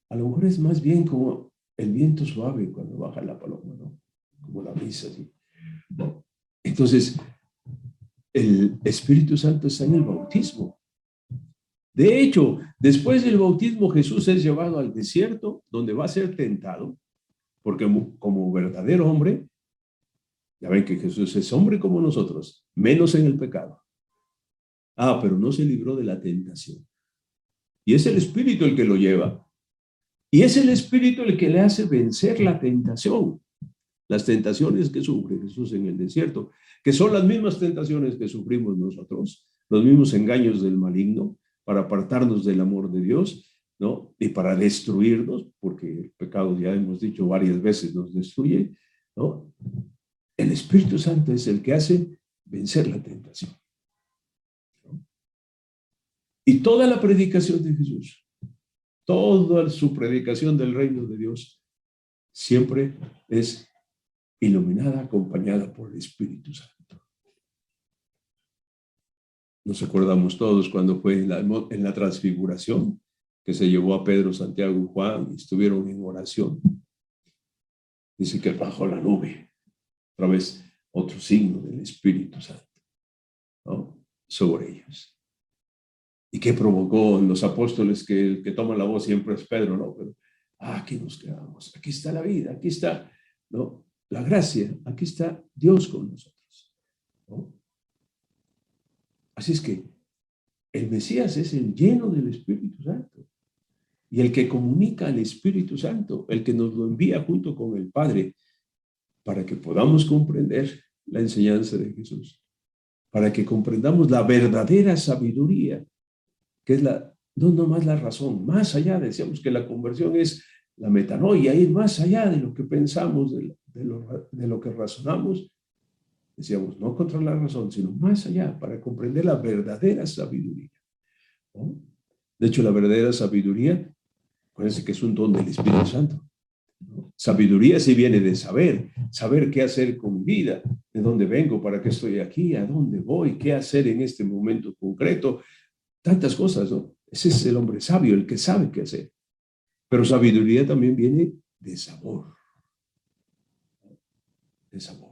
A lo mejor es más bien como el viento suave cuando baja la paloma, ¿no? Como la brisa, así. ¿No? Entonces, el Espíritu Santo está en el bautismo. De hecho, después del bautismo, Jesús es llevado al desierto, donde va a ser tentado, porque como verdadero hombre, ya ven que Jesús es hombre como nosotros, menos en el pecado. Pero no se libró de la tentación. Y es el Espíritu el que lo lleva. Y es el Espíritu el que le hace vencer la tentación. Las tentaciones que sufre Jesús en el desierto, que son las mismas tentaciones que sufrimos nosotros, los mismos engaños del maligno para apartarnos del amor de Dios, ¿no? Y para destruirnos, porque el pecado, ya hemos dicho varias veces, nos destruye, ¿no? El Espíritu Santo es el que hace vencer la tentación, ¿no? Y toda la predicación de Jesús, toda su predicación del reino de Dios, siempre es iluminada, acompañada por el Espíritu Santo. Nos acordamos todos cuando fue en la transfiguración, que se llevó a Pedro, Santiago y Juan, y estuvieron en oración. Dice que bajó la nube, otra vez otro signo del Espíritu Santo, ¿no? Sobre ellos. ¿Y qué provocó en los apóstoles? Que el que toma la voz siempre es Pedro, ¿no? Pero, aquí nos quedamos, aquí está la vida, aquí está, ¿no? La gracia, aquí está Dios con nosotros, ¿no? Así es que el Mesías es el lleno del Espíritu Santo y el que comunica al Espíritu Santo, el que nos lo envía junto con el Padre para que podamos comprender la enseñanza de Jesús, para que comprendamos la verdadera sabiduría, que es no nomás la razón, más allá, decíamos que la conversión es la metanoia, ir más allá de lo que pensamos, de lo que razonamos. Decíamos, no contra la razón, sino más allá, para comprender la verdadera sabiduría, ¿no? De hecho, la verdadera sabiduría, acuérdense que es un don del Espíritu Santo, ¿no? Sabiduría sí viene de saber qué hacer con mi vida, de dónde vengo, para qué estoy aquí, a dónde voy, qué hacer en este momento concreto, tantas cosas, ¿no? Ese es el hombre sabio, el que sabe qué hacer. Pero sabiduría también viene de sabor, de sabor.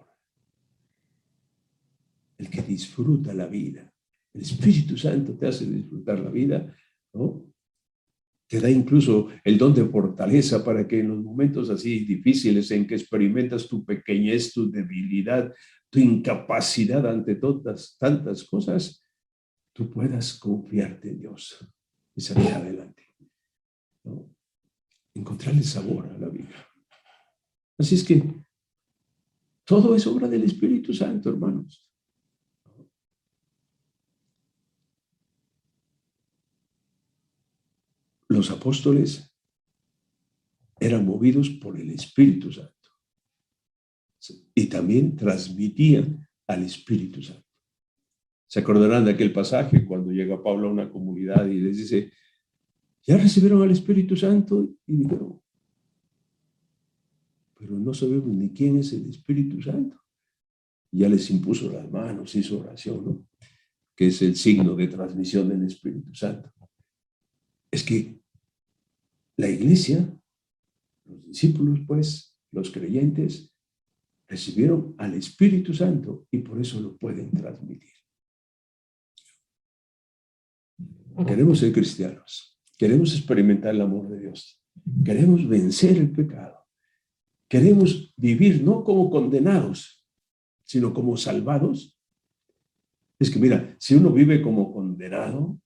El que disfruta la vida. El Espíritu Santo te hace disfrutar la vida, ¿no? Te da incluso el don de fortaleza para que en los momentos así difíciles en que experimentas tu pequeñez, tu debilidad, tu incapacidad ante todas tantas cosas, tú puedas confiarte en Dios y salir adelante, ¿no? Encontrarle sabor a la vida. Así es que todo es obra del Espíritu Santo, hermanos. Los apóstoles eran movidos por el Espíritu Santo y también transmitían al Espíritu Santo. Se acordarán de aquel pasaje cuando llega Pablo a una comunidad y les dice, ya recibieron al Espíritu Santo y dijeron, pero no sabemos ni quién es el Espíritu Santo. Ya les impuso las manos, hizo oración, ¿no? Que es el signo de transmisión del Espíritu Santo. Es que la iglesia, los discípulos, pues, los creyentes, recibieron al Espíritu Santo y por eso lo pueden transmitir. Queremos ser cristianos, queremos experimentar el amor de Dios, queremos vencer el pecado, queremos vivir no como condenados, sino como salvados. Es que mira, si uno vive como condenado,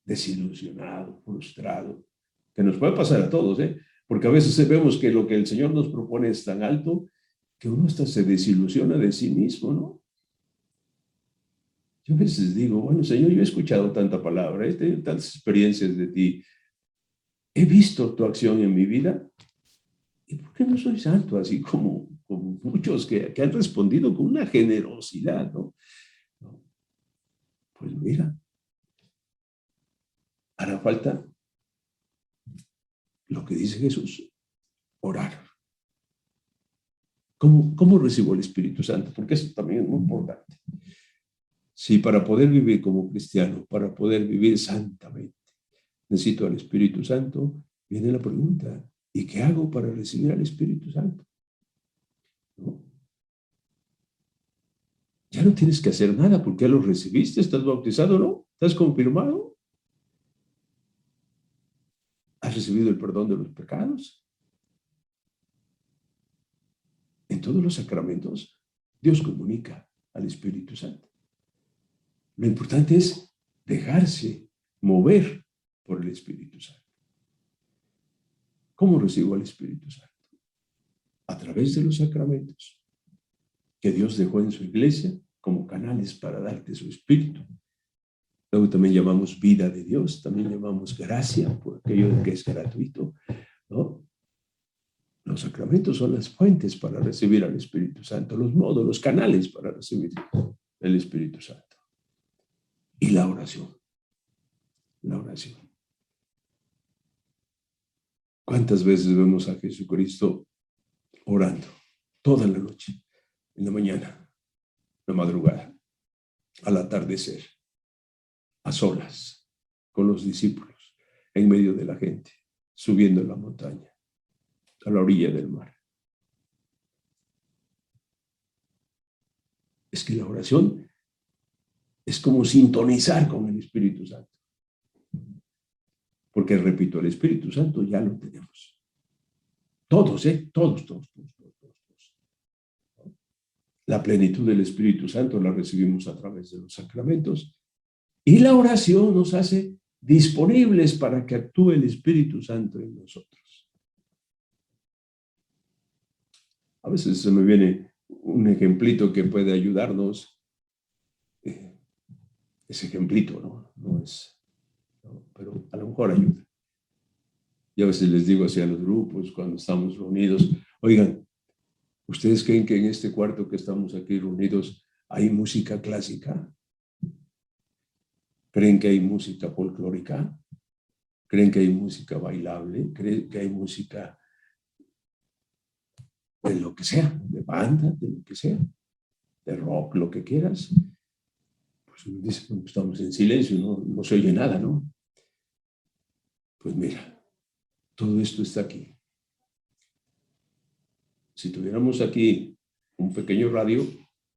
desilusionado, frustrado, que nos puede pasar a todos, porque a veces vemos que lo que el Señor nos propone es tan alto que uno hasta se desilusiona de sí mismo, ¿no? Yo a veces digo, bueno, Señor, yo he escuchado tanta palabra, he tenido tantas experiencias de ti, he visto tu acción en mi vida, ¿y por qué no soy santo así como muchos que han respondido con una generosidad, ¿no? Pues mira, hará falta lo que dice Jesús, orar. ¿Cómo recibo el Espíritu Santo? Porque eso también es muy importante. Si para poder vivir como cristiano, para poder vivir santamente, necesito al Espíritu Santo, viene la pregunta, ¿y qué hago para recibir al Espíritu Santo? ¿No? Ya no tienes que hacer nada porque ya lo recibiste, estás bautizado, ¿no? ¿Estás confirmado? ¿Has recibido el perdón de los pecados? En todos los sacramentos, Dios comunica al Espíritu Santo. Lo importante es dejarse mover por el Espíritu Santo. ¿Cómo recibo al Espíritu Santo? A través de los sacramentos que Dios dejó en su iglesia como canales para darte su Espíritu. Luego también llamamos vida de Dios, también llamamos gracia, por aquello que es gratuito, ¿no? Los sacramentos son las fuentes para recibir al Espíritu Santo, los modos, los canales para recibir el Espíritu Santo. Y la oración. La oración. ¿Cuántas veces vemos a Jesucristo orando? Toda la noche, en la mañana, la madrugada, al atardecer, a solas, con los discípulos, en medio de la gente, subiendo la montaña, a la orilla del mar. Es que la oración es como sintonizar con el Espíritu Santo. Porque, repito, el Espíritu Santo ya lo tenemos. Todos, todos. La plenitud del Espíritu Santo la recibimos a través de los sacramentos y la oración nos hace disponibles para que actúe el Espíritu Santo en nosotros. A veces se me viene un ejemplito que puede ayudarnos. Ese ejemplito, no es, ¿no? Pero a lo mejor ayuda. Y a veces les digo así a los grupos cuando estamos reunidos, oigan, ¿ustedes creen que en este cuarto que estamos aquí reunidos hay música clásica? ¿Creen que hay música folclórica? ¿Creen que hay música bailable? ¿Creen que hay música de lo que sea, de banda, de lo que sea, de rock, lo que quieras? Pues uno dice, pues estamos en silencio, no se oye nada, ¿no? Pues mira, todo esto está aquí. Si tuviéramos aquí un pequeño radio,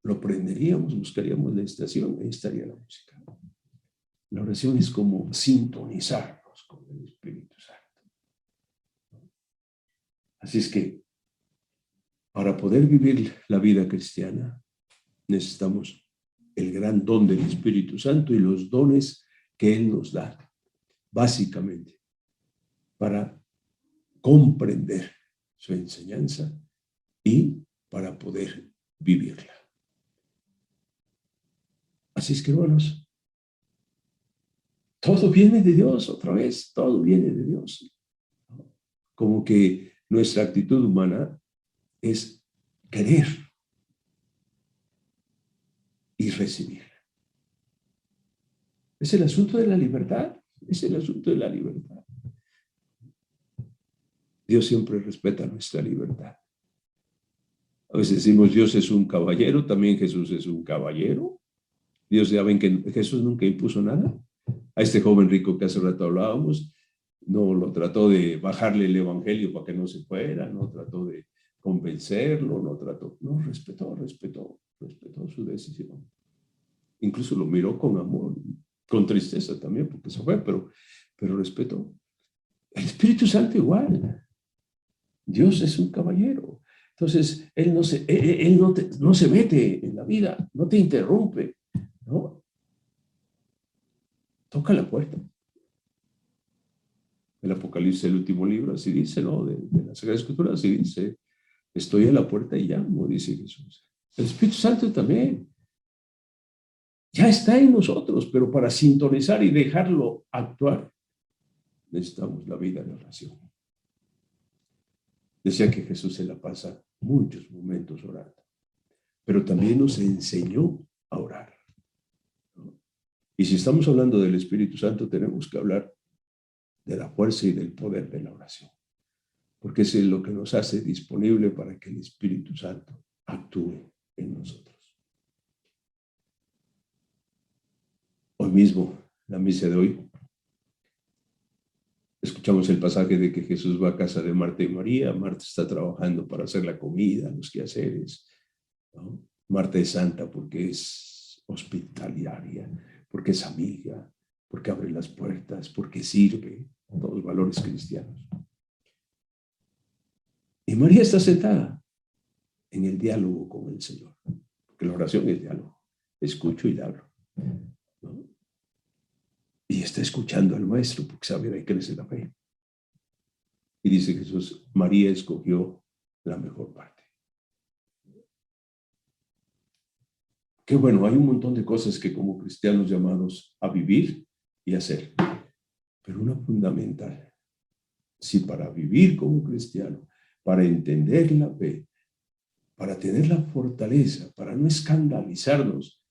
lo prenderíamos, buscaríamos la estación, ahí estaría la música. La oración es como sintonizarnos con el Espíritu Santo. Así es que para poder vivir la vida cristiana necesitamos el gran don del Espíritu Santo y los dones que Él nos da, básicamente, para comprender su enseñanza y para poder vivirla. Así es que, hermanos, todo viene de Dios, otra vez, todo viene de Dios. Como que nuestra actitud humana es querer y recibir. Es el asunto de la libertad. Es el asunto de la libertad. Dios siempre respeta nuestra libertad. A veces decimos, Dios es un caballero, también Jesús es un caballero. Dios, ya ven que Jesús nunca impuso nada. A este joven rico que hace rato hablábamos, no lo trató de bajarle el evangelio para que no se fuera, no trató de convencerlo, no, respetó su decisión. Incluso lo miró con amor, con tristeza también, porque se fue, pero respetó. El Espíritu Santo igual. Dios es un caballero. Entonces, Él no se mete en la vida, no te interrumpe, ¿no? Toca la puerta. El Apocalipsis, el último libro, así dice, ¿no? De la Sagrada Escritura, así dice, estoy a la puerta y llamo, dice Jesús. El Espíritu Santo también. Ya está en nosotros, pero para sintonizar y dejarlo actuar, necesitamos la vida de oración. Decía que Jesús se la pasa muchos momentos orando, pero también nos enseñó a orar, ¿no? Y si estamos hablando del Espíritu Santo, tenemos que hablar de la fuerza y del poder de la oración, porque es lo que nos hace disponible para que el Espíritu Santo actúe en nosotros. Hoy mismo, la misa de hoy, escuchamos el pasaje de que Jesús va a casa de Marta y María. Marta está trabajando para hacer la comida, los quehaceres, ¿no? Marta es santa porque es hospitalaria, porque es amiga, porque abre las puertas, porque sirve, todos los valores cristianos. Y María está sentada en el diálogo con el Señor, porque la oración es diálogo, escucho y hablo, ¿no? Y está escuchando al Maestro porque sabe de ahí crece la fe. Y dice Jesús, María escogió la mejor parte. Qué bueno, hay un montón de cosas que como cristianos llamados a vivir y hacer, pero una fundamental. Si para vivir como cristiano, para entender la fe, para tener la fortaleza, para no escandalizarnos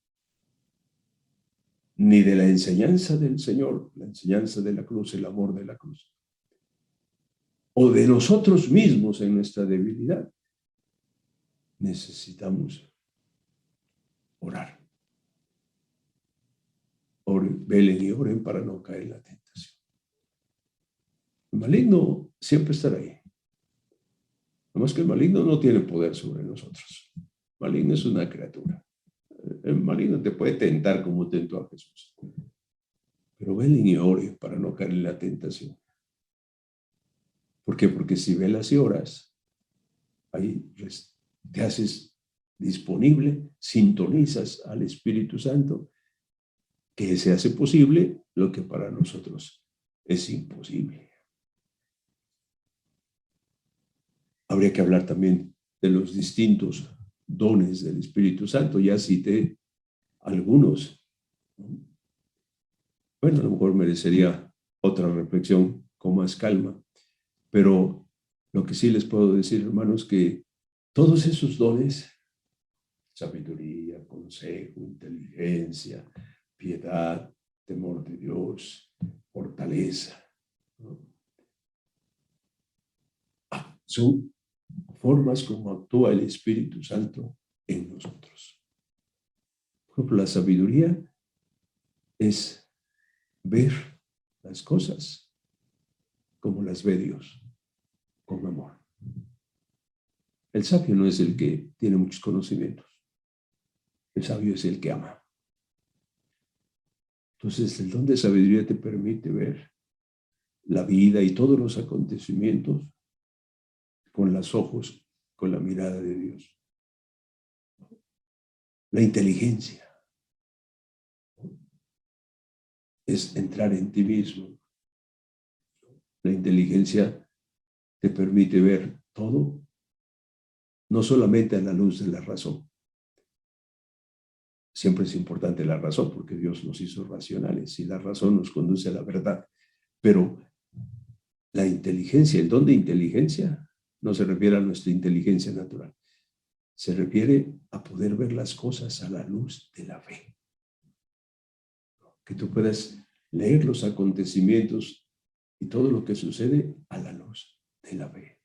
ni de la enseñanza del Señor, la enseñanza de la cruz, el amor de la cruz, o de nosotros mismos en nuestra debilidad, necesitamos orar. Oren, velen y oren para no caer en la tentación. El maligno siempre estará ahí. Además que el maligno no tiene poder sobre nosotros. El maligno es una criatura. El maligno te puede tentar como tentó a Jesús. Pero velen y oren para no caer en la tentación. ¿Por qué? Porque si velas y oras, ahí te haces disponible, sintonizas al Espíritu Santo, que se hace posible lo que para nosotros es imposible. Habría que hablar también de los distintos dones del Espíritu Santo. Ya cité algunos, ¿no? Bueno, a lo mejor merecería otra reflexión con más calma, pero lo que sí les puedo decir, hermanos, que todos esos dones, sabiduría, consejo, inteligencia, piedad, temor de Dios, fortaleza, ¿no? Son formas como actúa el Espíritu Santo en nosotros. Por ejemplo, la sabiduría es ver las cosas como las ve Dios, con amor. El sabio no es el que tiene muchos conocimientos. El sabio es el que ama. Entonces, el don de sabiduría te permite ver la vida y todos los acontecimientos con los ojos, con la mirada de Dios. La inteligencia es entrar en ti mismo. La inteligencia te permite ver todo, no solamente a la luz de la razón. Siempre es importante la razón, porque Dios nos hizo racionales y la razón nos conduce a la verdad. Pero la inteligencia, el don de inteligencia, no se refiere a nuestra inteligencia natural. Se refiere a poder ver las cosas a la luz de la fe. Que tú puedas leer los acontecimientos y todo lo que sucede a la luz de la fe.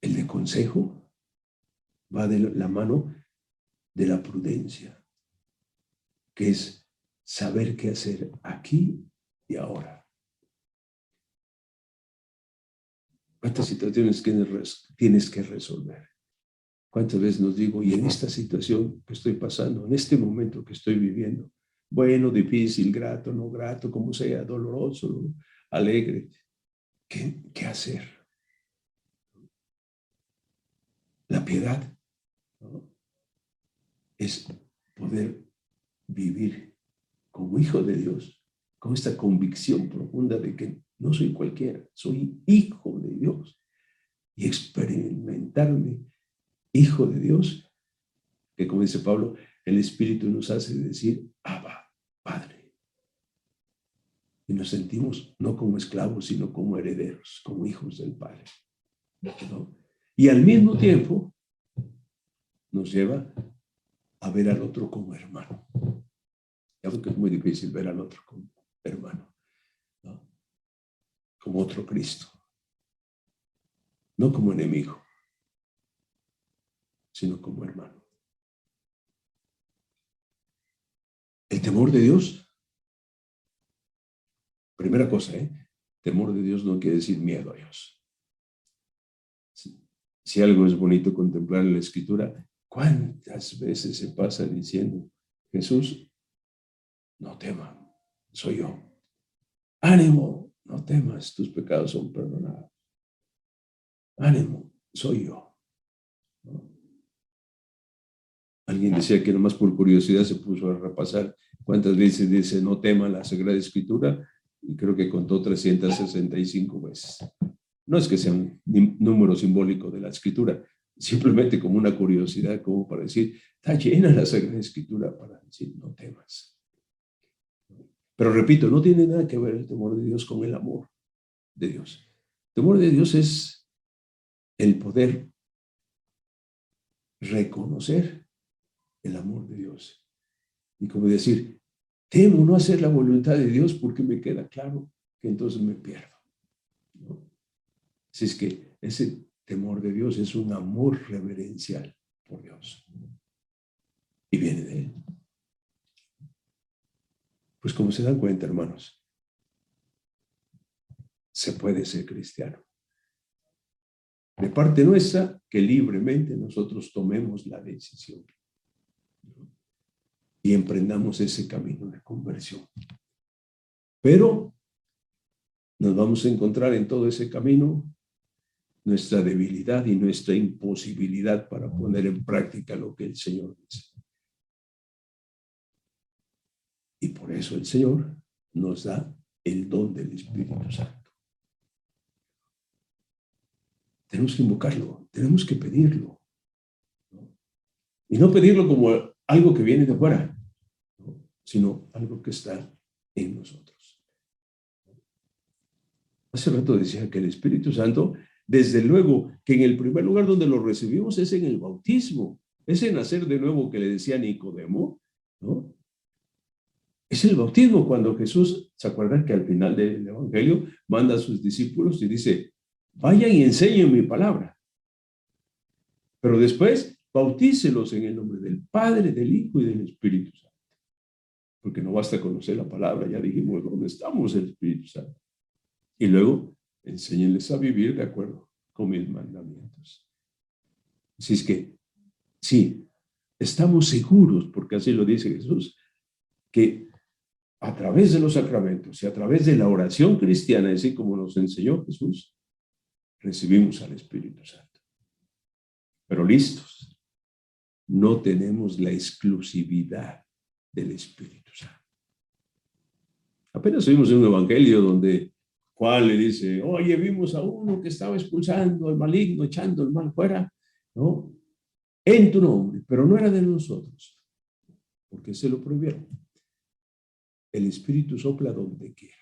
El de consejo va de la mano de la prudencia, que es saber qué hacer aquí y ahora. ¿Cuántas situaciones tienes que resolver? ¿Cuántas veces nos digo, y en esta situación que estoy pasando, en este momento que estoy viviendo, bueno, difícil, grato, no grato, como sea, doloroso, alegre, ¿qué hacer? La piedad, ¿no?, es poder vivir como hijo de Dios, con esta convicción profunda de que no soy cualquiera, soy hijo de Dios, y experimentarme hijo de Dios, que como dice Pablo, el Espíritu nos hace decir, Abba, Padre. Y nos sentimos no como esclavos, sino como herederos, como hijos del Padre, ¿no? Y al mismo tiempo nos lleva a ver al otro como hermano. Ya que es muy difícil ver al otro como hermano, ¿no?, como otro Cristo, no como enemigo, sino como hermano. El temor de Dios, primera cosa, temor de Dios no quiere decir miedo a Dios. Si algo es bonito contemplar en la Escritura, ¿cuántas veces se pasa diciendo, Jesús, no temas, soy yo. Ánimo, no temas, tus pecados son perdonados. Ánimo, soy yo, ¿no? Alguien decía que nomás por curiosidad se puso a repasar cuántas veces dice no tema la Sagrada Escritura, y creo que contó 365 veces. No es que sea un número simbólico de la Escritura, simplemente como una curiosidad, como para decir, está llena la Sagrada Escritura para decir no temas. Pero repito, no tiene nada que ver el temor de Dios con el amor de Dios. El temor de Dios es el poder reconocer el amor de Dios. Y como decir, temo no hacer la voluntad de Dios porque me queda claro que entonces me pierdo, ¿no? Así es que ese temor de Dios es un amor reverencial por Dios. Y viene de Él. Pues como se dan cuenta, hermanos, se puede ser cristiano. De parte nuestra, que libremente nosotros tomemos la decisión, ¿no?, y emprendamos ese camino de conversión. Pero nos vamos a encontrar en todo ese camino nuestra debilidad y nuestra imposibilidad para poner en práctica lo que el Señor dice. Y por eso el Señor nos da el don del Espíritu Santo. Tenemos que invocarlo, tenemos que pedirlo, ¿no? Y no pedirlo como algo que viene de afuera, ¿no?, sino algo que está en nosotros. Hace rato decía que el Espíritu Santo, desde luego que en el primer lugar donde lo recibimos es en el bautismo, ese nacer de nuevo que le decía Nicodemo, ¿no? Es el bautismo cuando Jesús, ¿se acuerdan que al final del Evangelio manda a sus discípulos y dice, vayan y enseñen mi palabra? Pero después, bautícelos en el nombre del Padre, del Hijo y del Espíritu Santo. Porque no basta conocer la palabra, ya dijimos dónde estamos el Espíritu Santo. Y luego, enséñenles a vivir de acuerdo con mis mandamientos. Así es que, sí, estamos seguros, porque así lo dice Jesús, que a través de los sacramentos y a través de la oración cristiana, así como nos enseñó Jesús, recibimos al Espíritu Santo. Pero listos, no tenemos la exclusividad del Espíritu Santo. Apenas oímos un evangelio donde Juan le dice, oye, vimos a uno que estaba expulsando al maligno, echando el mal fuera, ¿no?, en tu nombre, pero no era de nosotros, porque se lo prohibieron. El Espíritu sopla donde quiera.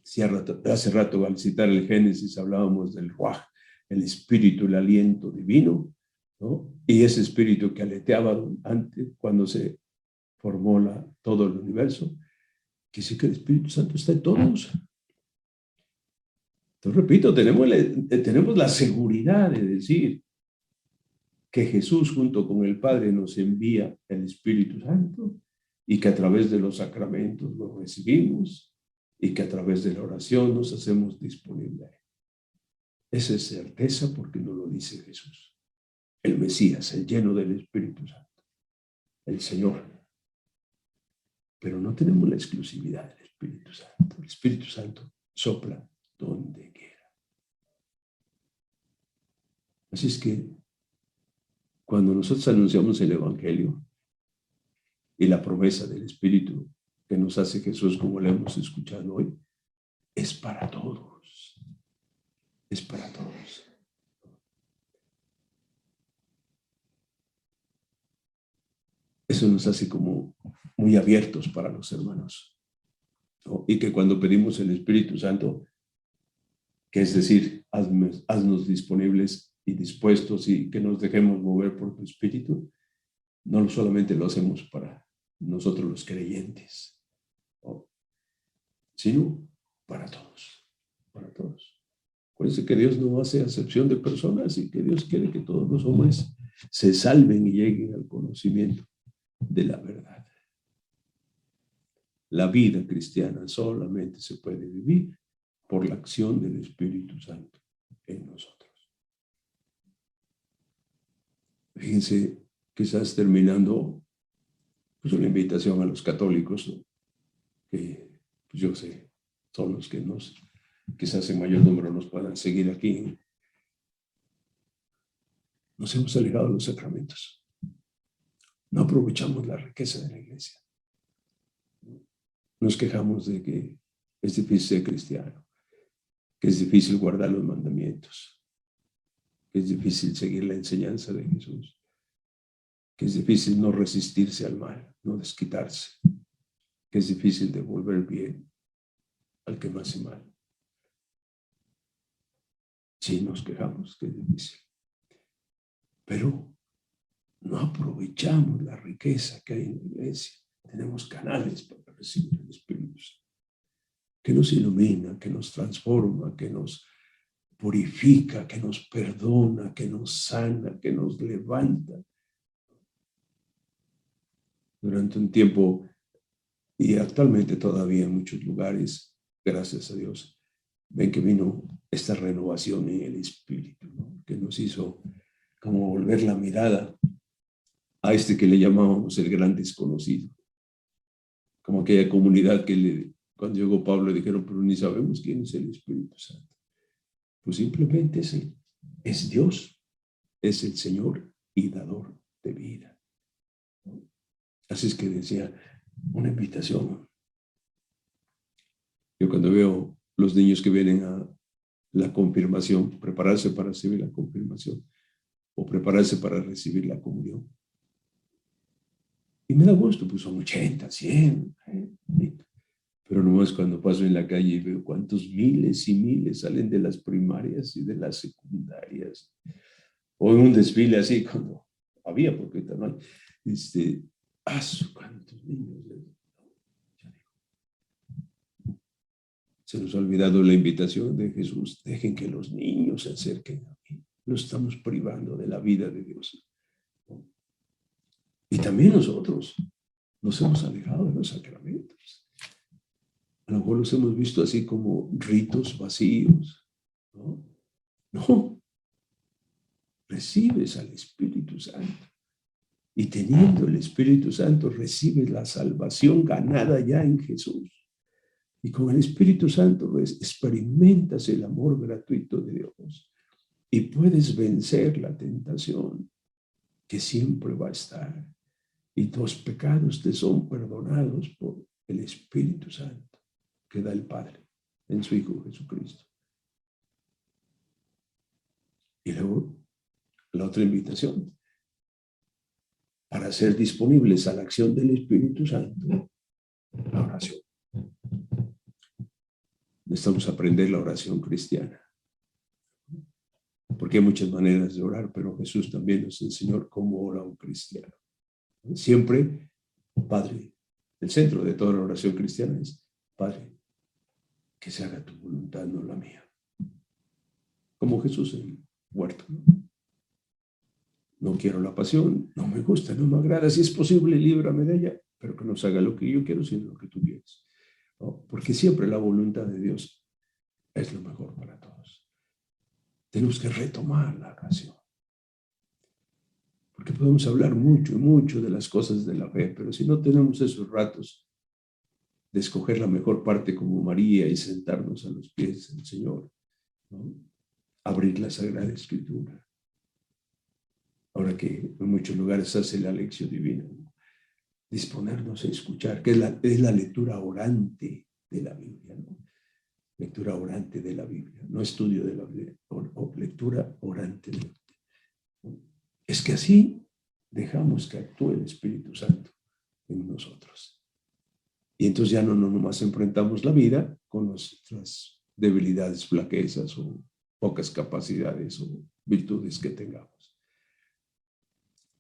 Si hace rato al citar el Génesis hablábamos del Ruaj, el espíritu, el aliento divino, ¿no?, y ese espíritu que aleteaba antes cuando se formó todo el universo, que sí que el Espíritu Santo está en todos. Entonces, repito, tenemos la seguridad de decir que Jesús junto con el Padre nos envía el Espíritu Santo y que a través de los sacramentos lo recibimos y que a través de la oración nos hacemos disponibles. Esa es certeza porque nos lo dice Jesús. El Mesías, el lleno del Espíritu Santo, el Señor. Pero no tenemos la exclusividad del Espíritu Santo. El Espíritu Santo sopla donde quiera. Así es que cuando nosotros anunciamos el Evangelio y la promesa del Espíritu que nos hace Jesús, como lo hemos escuchado hoy, es para todos. Es para todos. Eso nos hace como muy abiertos para los hermanos, ¿no? Y que cuando pedimos el Espíritu Santo, que es decir, haznos disponibles y dispuestos y que nos dejemos mover por tu Espíritu, no solamente lo hacemos para nosotros los creyentes, ¿no? Sino para todos, para todos. Acuérdense que Dios no hace acepción de personas y que Dios quiere que todos los hombres se salven y lleguen al conocimiento de la verdad. La vida cristiana solamente se puede vivir por la acción del Espíritu Santo en nosotros. Fíjense, quizás terminando, pues una invitación a los católicos, ¿no? Que pues yo sé, son los que quizás en mayor número nos puedan seguir aquí. Nos hemos alejado de los sacramentos. No aprovechamos la riqueza de la iglesia. Nos quejamos de que es difícil ser cristiano, que es difícil guardar los mandamientos, que es difícil seguir la enseñanza de Jesús, que es difícil no resistirse al mal, no desquitarse, que es difícil devolver bien al que me hace mal. Sí, nos quejamos que es difícil, pero no aprovechamos la riqueza que hay en la iglesia. Tenemos canales para recibir el Espíritu Santo, que nos ilumina, que nos transforma, que nos purifica, que nos perdona, que nos sana, que nos levanta. Durante un tiempo, y actualmente todavía en muchos lugares, gracias a Dios, ven que vino esta renovación en el Espíritu, ¿no? Que nos hizo como volver la mirada a este que le llamábamos el gran desconocido. Como aquella comunidad que cuando llegó Pablo le dijeron, pero ni sabemos quién es el Espíritu Santo. Pues simplemente es Él, es Dios, es el Señor y dador de vida. Así es que decía, una invitación. Yo cuando veo los niños que vienen a la confirmación, prepararse para recibir la confirmación o prepararse para recibir la comunión. Y me da gusto, pues son 80, 100, pero nomás cuando paso en la calle y veo cuántos miles y miles salen de las primarias y de las secundarias, o en un desfile así, cuando había, porque no hay, cuántos niños. Se nos ha olvidado la invitación de Jesús, dejen que los niños se acerquen a mí, lo estamos privando de la vida de Dios. Y también nosotros nos hemos alejado de los sacramentos. A lo mejor los hemos visto así como ritos vacíos, ¿no? No. Recibes al Espíritu Santo. Y teniendo el Espíritu Santo, recibes la salvación ganada ya en Jesús. Y con el Espíritu Santo experimentas el amor gratuito de Dios. Y puedes vencer la tentación que siempre va a estar. Y tus pecados te son perdonados por el Espíritu Santo que da el Padre en su Hijo Jesucristo. Y luego la otra invitación, para ser disponibles a la acción del Espíritu Santo, la oración. Necesitamos aprender la oración cristiana, porque hay muchas maneras de orar, pero Jesús también nos enseñó cómo ora un cristiano. Siempre Padre, el centro de toda la oración cristiana es, Padre, que se haga tu voluntad, no la mía. Como Jesús en el huerto, ¿no? No quiero la pasión, no me gusta, no me agrada. Si es posible, líbrame de ella, pero que no se haga lo que yo quiero, sino lo que tú quieres, ¿no? Porque siempre la voluntad de Dios es lo mejor para todos. Tenemos que retomar la oración. Porque podemos hablar mucho y mucho de las cosas de la fe, pero si no tenemos esos ratos de escoger la mejor parte como María y sentarnos a los pies del Señor, ¿no? Abrir la Sagrada Escritura. Ahora que en muchos lugares se hace la lección divina, ¿no? Disponernos a escuchar, que es la lectura orante de la Biblia, ¿no? Lectura orante de la Biblia, no estudio de la Biblia, lectura orante de la Biblia, ¿no? Es que así dejamos que actúe el Espíritu Santo en nosotros. Y entonces ya no nomás enfrentamos la vida con nuestras debilidades, flaquezas o pocas capacidades o virtudes que tengamos.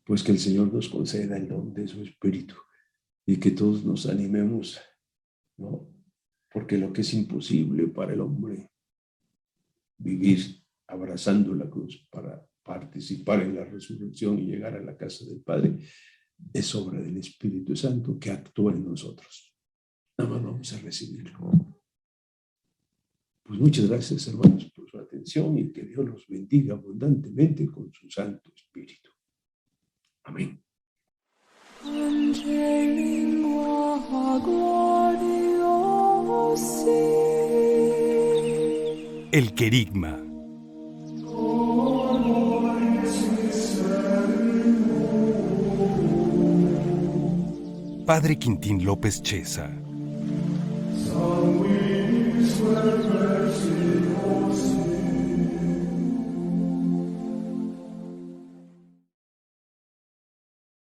Pues que el Señor nos conceda el don de su Espíritu y que todos nos animemos, ¿no? Porque lo que es imposible para el hombre, vivir abrazando la cruz para participar en la resurrección y llegar a la casa del Padre, es obra del Espíritu Santo que actúa en nosotros. Nada más vamos a recibirlo. Pues muchas gracias, hermanos, por su atención y que Dios los bendiga abundantemente con su Santo Espíritu. Amén. El Querigma. Padre Quintín López Cheza.